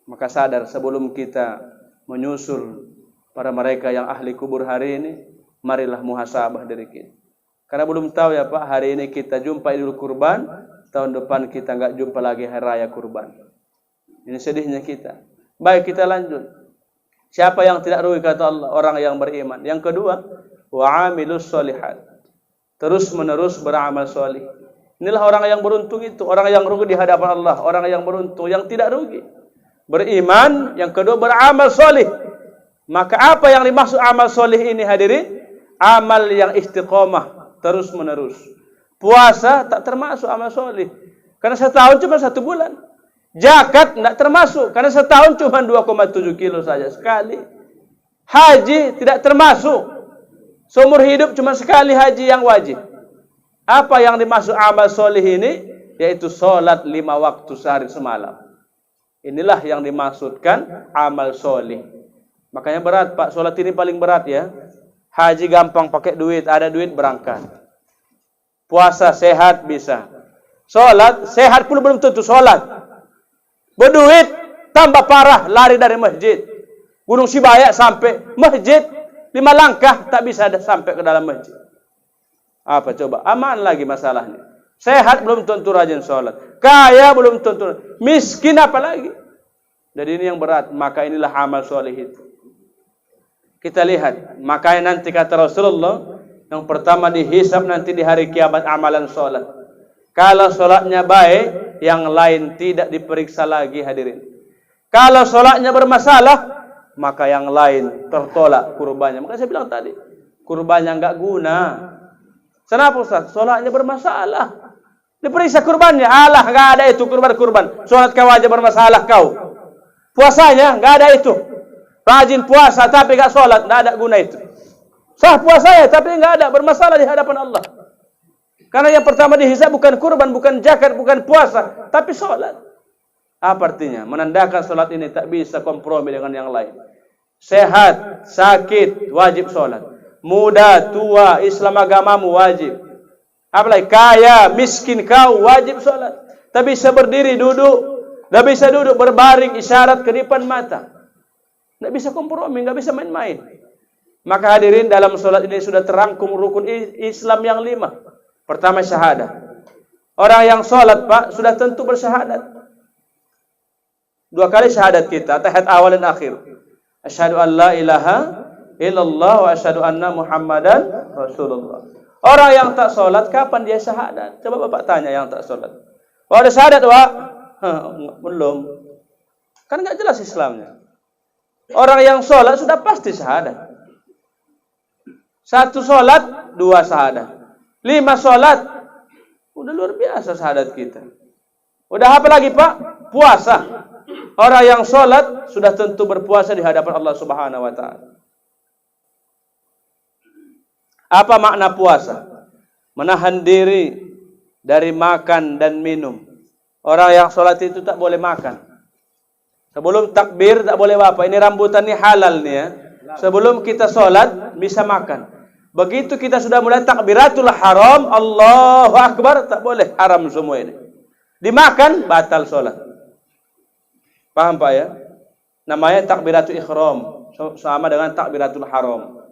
[SPEAKER 1] Maka sadar sebelum kita menyusul para mereka yang ahli kubur hari ini, marilah muhasabah diri kita. Karena belum tahu ya Pak, hari ini kita jumpa Idul Kurban, tahun depan kita enggak jumpa lagi hari raya kurban. Ini sedihnya kita. Baik, kita lanjut. Siapa yang tidak rugi kata Allah? Orang yang beriman. Yang kedua, wa amilus solihat. Terus menerus beramal solih. Inilah orang yang beruntung itu. Orang yang rugi di hadapan Allah. Orang yang beruntung, yang tidak rugi. Beriman, yang kedua beramal solih. Maka apa yang dimaksud amal solih ini hadirin? Amal yang istiqomah, terus menerus. Puasa tak termasuk amal solih. Karena setahun cuma 1 bulan. Zakat tidak termasuk. Karena setahun cuma 2,7 kilo saja sekali. Haji tidak termasuk. Seumur hidup cuma sekali haji yang wajib. Apa yang dimaksud amal solih ini? Yaitu solat 5 waktu sehari semalam. Inilah yang dimaksudkan amal solih. Makanya berat Pak, solat ini paling berat ya. Haji gampang pakai duit, ada duit berangkat. Puasa sehat bisa. Solat sehat pun belum tentu solat. Berduit tambah parah, lari dari masjid. Gunung Sibaya sampai masjid 5 langkah tak bisa sampai ke dalam masjid. Apa coba? Aman lagi masalahnya. Sehat belum tentu rajin sholat. Kaya belum tentu. Miskin apa lagi? Jadi ini yang berat. Maka inilah amal soleh itu. Kita lihat. Makanya nanti kata Rasulullah, yang pertama dihisab nanti di hari kiamat amalan sholat. Kalau sholatnya baik, yang lain tidak diperiksa lagi hadirin. Kalau sholatnya bermasalah, maka yang lain tertolak kurbannya. Maka saya bilang tadi, kurbannya enggak guna. Kenapa Ustaz? Sholatnya bermasalah. Diperiksa kurbannya. Alah, enggak ada itu kurban-kurban. Sholat kau aja bermasalah kau. Puasanya enggak ada itu. Rajin puasa tapi enggak sholat, enggak ada guna itu. Sah puasanya tapi enggak ada, bermasalah di hadapan Allah. Karena yang pertama dihisab bukan kurban, bukan zakat, bukan puasa, tapi sholat. Apa artinya? Menandakan sholat ini tak bisa kompromi dengan yang lain. Sehat, sakit, wajib sholat. Muda, tua, Islam agamamu wajib. Apalagi kaya, miskin kau wajib sholat. Tak bisa berdiri, duduk. Tak bisa duduk, berbaring, isyarat kedipan mata. Tak bisa kompromi, tak bisa main-main. Maka hadirin, dalam sholat ini sudah terangkum rukun Islam yang 5. Pertama syahadat. Orang yang sholat Pak, sudah tentu bersyahadat. 2 kali syahadat kita, tahiyat awal dan akhir. Asyhadu an la ilaha illallah wa asyhadu anna Muhammadan Rasulullah. Orang yang tak sholat, kapan dia syahadat? Coba Bapak tanya yang tak sholat. Wah, ada syahadat, Pak? Belum. Kan enggak jelas Islamnya. Orang yang sholat sudah pasti syahadat. 1 sholat, 2 syahadat. 5 sholat. Udah luar biasa syahadat kita. Udah apa lagi Pak? puasa. Orang yang sholat sudah tentu berpuasa di hadapan Allah Subhanahu wa taala. Apa makna puasa? Menahan diri dari makan dan minum. Orang yang sholat itu tak boleh makan. Sebelum takbir tak boleh apa. Ini rambutan ini halal nih ya. Sebelum kita sholat bisa makan. Begitu kita sudah mulai takbiratul haram, Allahu Akbar, tak boleh, haram semua ini. Dimakan batal sholat. Paham Pak ya? Namanya takbiratul ihram, sama dengan takbiratul haram.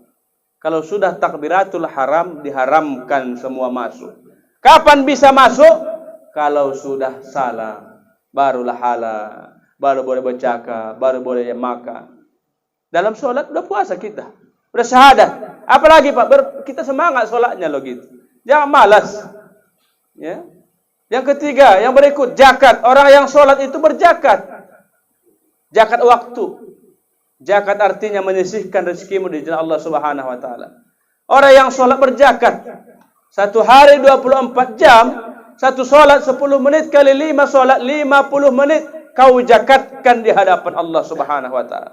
[SPEAKER 1] Kalau sudah takbiratul haram, diharamkan semua masuk. Kapan bisa masuk? Kalau sudah salam, barulah halal, baru boleh bercakap, baru boleh makan. Dalam sholat udah puasa kita, udah syahadat. Apalagi Pak, kita semangat sholatnya loh gitu. Jangan malas. Ya. Yang ketiga, yang berikut, zakat. Orang yang sholat itu berzakat. Zakat waktu. Zakat artinya menyisihkan rezekimu di jalan Allah Subhanahu wa taala. Orang yang sholat berzakat. Satu hari 24 jam, satu sholat 10 menit kali 5 sholat 50 menit kau zakatkan di hadapan Allah Subhanahu wa taala.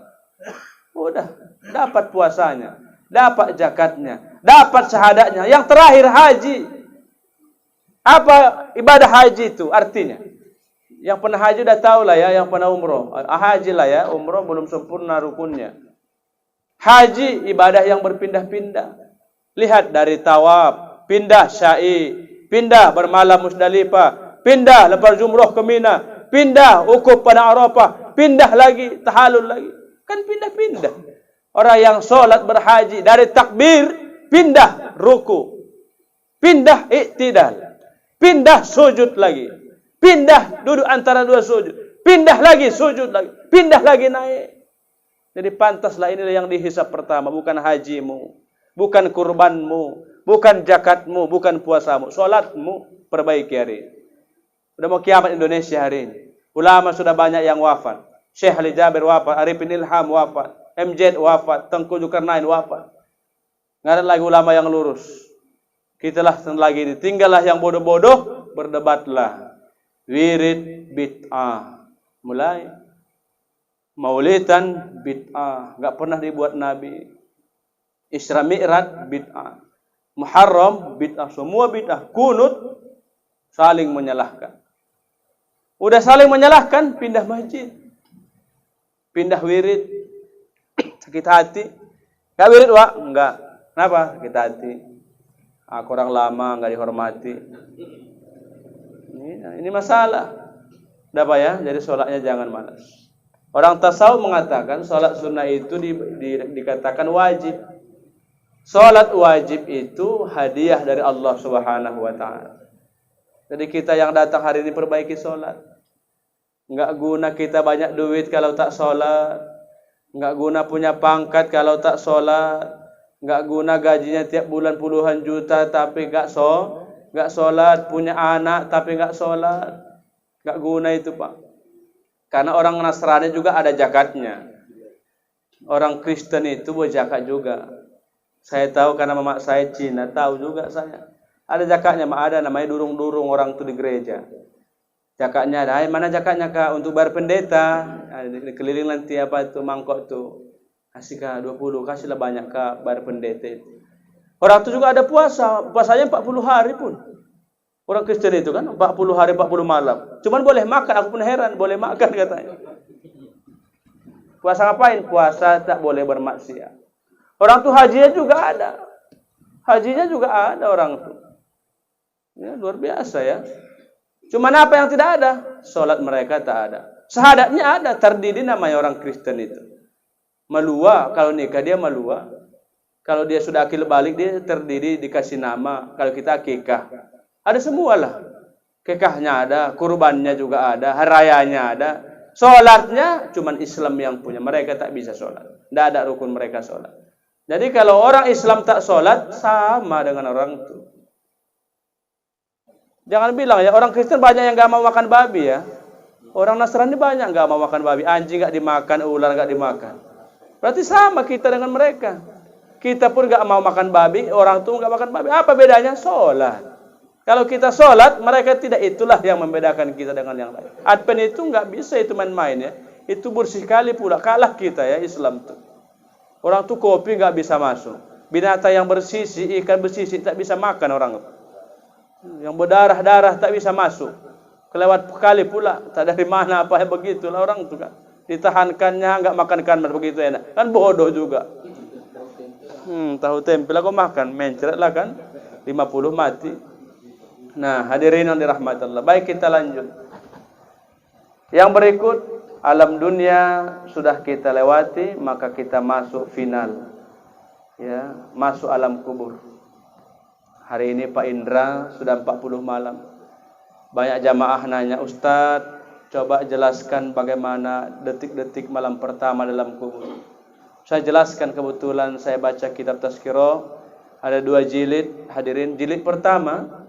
[SPEAKER 1] Udah, dapat puasanya, dapat zakatnya, dapat syahadatnya. Yang terakhir haji. Apa ibadah haji itu artinya? Yang pernah haji udah tahu lah ya, yang pernah umroh. Haji lah ya, umroh belum sempurna rukunnya. Haji ibadah yang berpindah-pindah. Lihat dari tawaf, pindah syai, pindah bermalam Musdalifah, pindah lepas jumrah ke Mina, pindah wukuf pada Arafah, pindah lagi tahallul lagi. Kan pindah-pindah. Orang yang sholat berhaji dari takbir, pindah ruku, pindah iktidal, pindah sujud lagi, pindah duduk antara dua sujud, pindah lagi sujud lagi, pindah lagi naik. Jadi pantaslah inilah yang dihisab pertama, bukan hajimu, bukan kurbanmu, bukan zakatmu, bukan puasamu, sholatmu perbaiki hari ini. Sudah mau kiamat Indonesia hari ini. Ulama sudah banyak yang wafat. Syekh Ali Jabir wafat, Arifin Ilham wafat, MZ wafat, Tengku Zulkarnain wafat. Nggak ada lagi ulama yang lurus. Kitalah lagi ini. Tinggallah yang bodoh-bodoh, berdebatlah. Wirid bid'ah. Mulai. Maulidan bid'ah. Nggak pernah dibuat Nabi. Isra Mi'raj bid'ah. Muharram bid'ah. Semua bid'ah. Kunut saling menyalahkan. Udah saling menyalahkan, pindah masjid. Pindah wirid, sakit hati. Enggak wirid, Wak? Enggak. Kenapa? Sakit hati. Kurang lama, enggak dihormati. Ini masalah. Udah Pak ya? Jadi sholatnya jangan malas. Orang tasawuf mengatakan sholat sunnah itu dikatakan wajib. Sholat wajib itu hadiah dari Allah Subhanahu wa taala. Jadi kita yang datang hari ini perbaiki sholat. Enggak guna kita banyak duit kalau tak sholat. Enggak guna punya pangkat kalau tak sholat. Enggak guna gajinya tiap bulan puluhan juta tapi enggak sholat. Punya anak tapi enggak sholat. Enggak guna itu Pak. Karena orang Nasrani juga ada zakatnya. Orang Kristen itu berzakat juga. Saya tahu karena mama saya Cina, tahu juga saya. Ada zakatnya, ada namanya durung-durung orang itu di gereja. Zakatnya ada, mana zakatnya Kak? Untuk bayar pendeta. Keliling nanti apa itu mangkok tuh. Kasih Kak 20, kasihlah banyak Kak bayar pendeta itu. Orang itu juga ada puasa, puasanya 40 hari pun. Orang Kristen itu kan 40 hari 40 malam. Cuman boleh makan, aku pun heran, boleh makan katanya. Puasa ngapain? Puasa tak boleh bermaksiat. Orang itu hajinya juga ada. Hajinya juga ada orang itu. Ya, luar biasa ya. Cuman apa yang tidak ada? Sholat mereka tak ada. Syahadatnya ada, terdiri namanya orang Kristen itu. Malua, kalau nikah dia malua. Kalau dia sudah akil balik dia terdiri dikasih nama. Kalau kita akikah. Ada semualah. Kekahnya ada, kurbannya juga ada, harayanya ada. Sholatnya cuman Islam yang punya. Mereka tak bisa sholat. Tidak ada rukun mereka sholat. Jadi kalau orang Islam tak sholat, sama dengan orang itu. Jangan bilang ya, orang Kristen banyak yang gak mau makan babi ya. Orang Nasrani banyak gak mau makan babi. Anjing gak dimakan, ular gak dimakan. Berarti sama kita dengan mereka. Kita pun gak mau makan babi, orang itu gak makan babi. Apa bedanya? Sholat. Kalau kita sholat, mereka tidak. Itulah yang membedakan kita dengan yang lain. Advent itu nggak bisa itu main-main ya. Itu bersih kali pula. Kalah kita ya Islam tuh. Orang tuh kopi nggak bisa masuk. Binatang yang bersisi, ikan bersisi tak bisa makan orang. Yang berdarah-darah tak bisa masuk. Kelewat kali pula. Tak dari mana apa ya begitulah orang tuh kan. Ditahankannya nggak makan begitu enak. Kan bodoh juga. Tahu tempe lah kau makan. Mencret lah kan. 50 mati. Nah, hadirin yang dirahmati Allah. Baik, kita lanjut. Yang berikut, alam dunia sudah kita lewati, maka kita masuk final. Ya, masuk alam kubur. Hari ini Pak Indra sudah 40 malam. Banyak jamaah nanya, Ustadz, coba jelaskan bagaimana detik-detik malam pertama dalam kubur. Saya jelaskan, kebetulan saya baca kitab Tazkirah, ada 2 jilid. Hadirin, jilid pertama,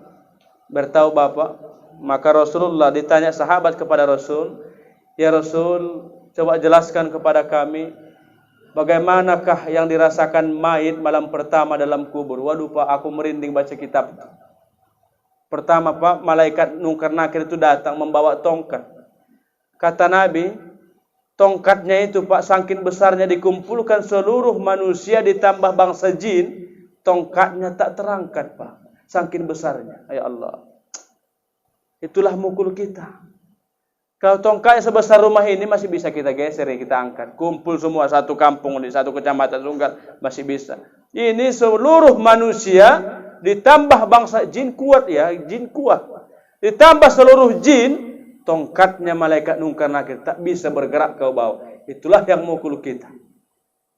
[SPEAKER 1] bertahu Bapak, maka Rasulullah ditanya sahabat kepada Rasul, ya Rasul, coba jelaskan kepada kami bagaimanakah yang dirasakan mayit malam pertama dalam kubur. Waduh Pak, aku merinding baca kitab itu. Pertama Pak, malaikat Munkar Nakir itu datang membawa tongkat. Kata Nabi, tongkatnya itu Pak, saking besarnya dikumpulkan seluruh manusia ditambah bangsa jin, tongkatnya tak terangkat Pak. Saking besarnya, ya Allah. Itulah mukul kita. Kalau tongkatnya sebesar rumah ini masih bisa kita geser, ya kita angkat. Kumpul semua satu kampung di satu kecamatan Sunggal masih bisa. Ini seluruh manusia ditambah bangsa jin kuat ya, jin kuat. Ditambah seluruh jin, tongkatnya malaikat Munkar Nakir tak bisa bergerak ke bawah. Itulah yang mukul kita.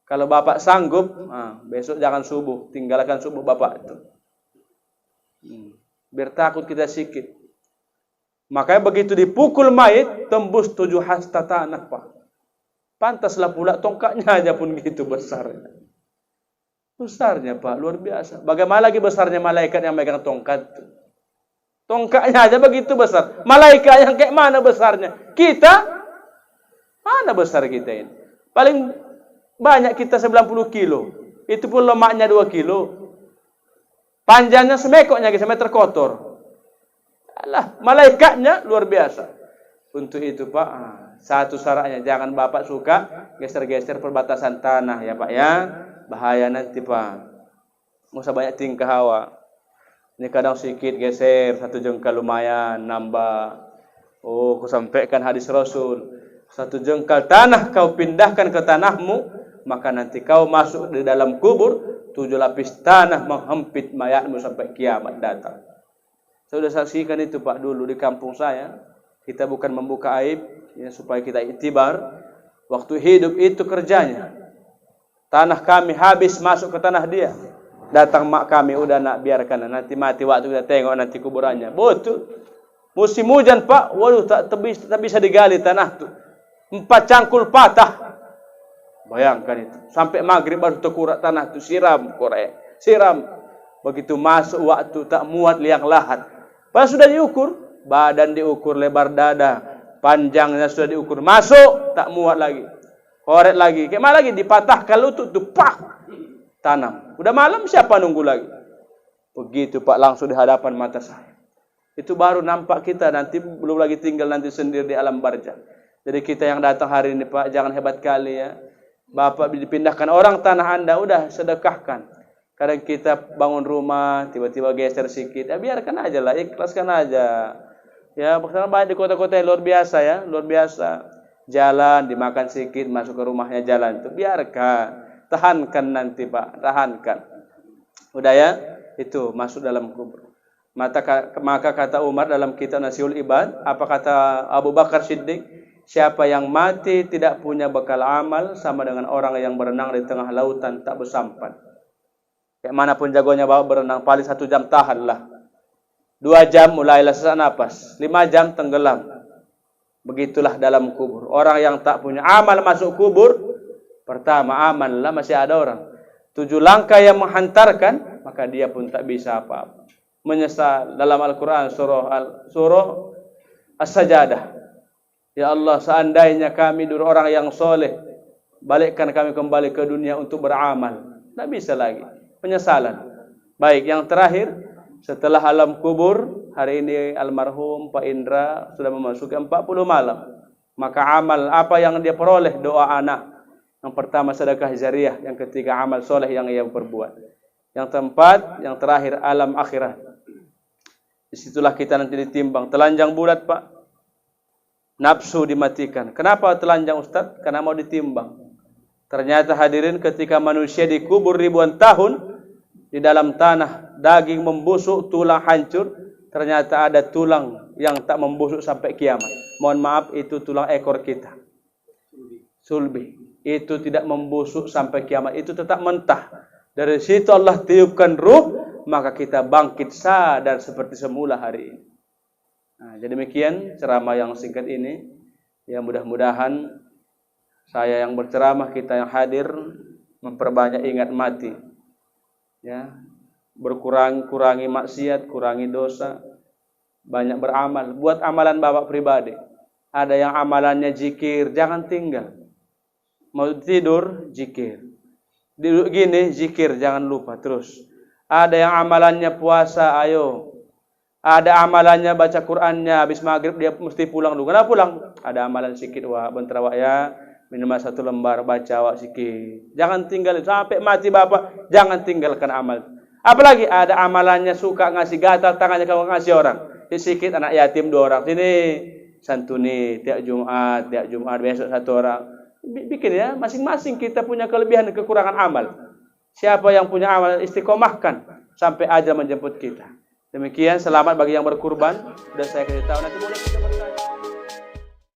[SPEAKER 1] Kalau Bapak sanggup, besok jangan subuh, tinggalkan subuh Bapak itu. Biar takut kita sikit. Makanya begitu dipukul mayit, tembus 7 hasta tanah Pak. Pantaslah pula tongkatnya aja pun gitu besarnya. Besarnya Pak, luar biasa. Bagaimana lagi besarnya malaikat yang megang tongkat. Tongkatnya aja begitu besar. Malaikat yang kayak mana besarnya? Kita, mana besar kita ini? Paling banyak kita 90 kilo. Itu pun lemaknya 2 kilo. Panjangnya semekoknya, semeter kotor. Alah, malaikatnya luar biasa. Untuk itu Pak, satu syaratnya, jangan Bapak suka geser-geser perbatasan tanah ya Pak ya. Bahaya nanti Pak. Nggak usah banyak tingkah hawa. Ini kadang sedikit geser, 1 jengkal lumayan, nambah. Oh, aku sampaikan hadis Rasul. 1 jengkal tanah kau pindahkan ke tanahmu, maka nanti kau masuk di dalam kubur, 7 lapis tanah menghempit mayatmu sampai kiamat datang. Saya sudah saksikan itu Pak dulu di kampung saya. Kita bukan membuka aib ya, supaya kita iktibar. Waktu hidup itu kerjanya. Tanah kami habis masuk ke tanah dia. Datang mak kami, udah nak biarkan nanti mati waktu kita tengok nanti kuburannya. Betul. Musim hujan Pak, waduh tak bisa digali tanah tuh. 4 cangkul patah. Bayangkan itu. Sampai maghrib baru terkurat tanah itu. Siram korek. Siram. Begitu masuk waktu tak muat liang lahat. Pas sudah diukur. Badan diukur, lebar dada. Panjangnya sudah diukur. Masuk. Tak muat lagi. Korek lagi. Kayak mana lagi? Dipatahkan lutut. Tuh pak. Tanam. Udah malam siapa nunggu lagi? Begitu Pak langsung di hadapan mata saya. Itu baru nampak kita. Nanti belum lagi tinggal nanti sendiri di alam barzah. Jadi kita yang datang hari ini Pak. Jangan hebat kali ya. Bapak dipindahkan orang tanah Anda, udah sedekahkan. Kadang kita bangun rumah, tiba-tiba geser sedikit. Ya biarkan aja lah, ikhlaskan aja. Ya, karena banyak di kota-kota yang luar biasa ya, luar biasa. Jalan, dimakan sedikit, masuk ke rumahnya jalan. Itu biarkan. Tahankan nanti Pak, tahankan. Udah ya, itu masuk dalam kubur. Maka kata Umar dalam kitab Nasiul Ibad, apa kata Abu Bakar Siddiq? Siapa yang mati tidak punya bekal amal sama dengan orang yang berenang di tengah lautan tak bersampan. Kayak manapun jagonya bawa berenang, paling 1 jam tahanlah. 2 jam mulailah sesak napas. 5 jam tenggelam. Begitulah dalam kubur. Orang yang tak punya amal masuk kubur, pertama aman lah masih ada orang. 7 langkah yang menghantarkan, maka dia pun tak bisa apa-apa. Menyesal dalam Al-Quran surah As-Sajadah. Ya Allah, seandainya kami dulu orang yang soleh, balikkan kami kembali ke dunia untuk beramal. Tak bisa lagi. Penyesalan. Baik, yang terakhir, setelah alam kubur. Hari ini almarhum Pak Indra sudah memasuki 40 malam. Maka amal apa yang dia peroleh? Doa anak. Yang pertama sedekah jariah, yang ketiga amal soleh yang ia perbuat. Yang keempat, yang terakhir alam akhirat. Disitulah kita nanti ditimbang. Telanjang bulat Pak, nafsu dimatikan. Kenapa telanjang Ustaz? Karena mau ditimbang. Ternyata hadirin ketika manusia dikubur ribuan tahun di dalam tanah, daging membusuk, tulang hancur. Ternyata ada tulang yang tak membusuk sampai kiamat. Mohon maaf, itu tulang ekor kita. Sulbi. Itu tidak membusuk sampai kiamat. Itu tetap mentah. Dari situ Allah tiupkan ruh, maka kita bangkit sadar seperti semula hari ini. Nah, jadi demikian ceramah yang singkat ini. Ya mudah-mudahan saya yang berceramah, kita yang hadir, memperbanyak ingat mati. Ya, kurangi maksiat, kurangi dosa, banyak beramal. Buat amalan Bapak pribadi. Ada yang amalannya zikir, jangan tinggal. Mau tidur, zikir. Duduk gini, zikir, jangan lupa terus. Ada yang amalannya puasa, ayo. Ada amalannya baca Qur'annya, habis maghrib dia mesti pulang dulu. Kenapa pulang? Ada amalan sikit, wah, bentar wak ya. Minum 1 lembar, baca wak sikit. Jangan tinggal, sampai mati Bapak, jangan tinggalkan amal. Apalagi ada amalannya suka ngasih, gatal tangannya kalau ngasih orang. Sikit anak yatim 2 orang. Sini, santuni, tiap Jumat besok 1 orang. Bikin ya, masing-masing kita punya kelebihan dan kekurangan amal. Siapa yang punya amal, istiqomahkan sampai ajal menjemput kita. Demikian, selamat bagi yang berkurban. Sudah saya kasih tahu, nanti boleh kita bertanya.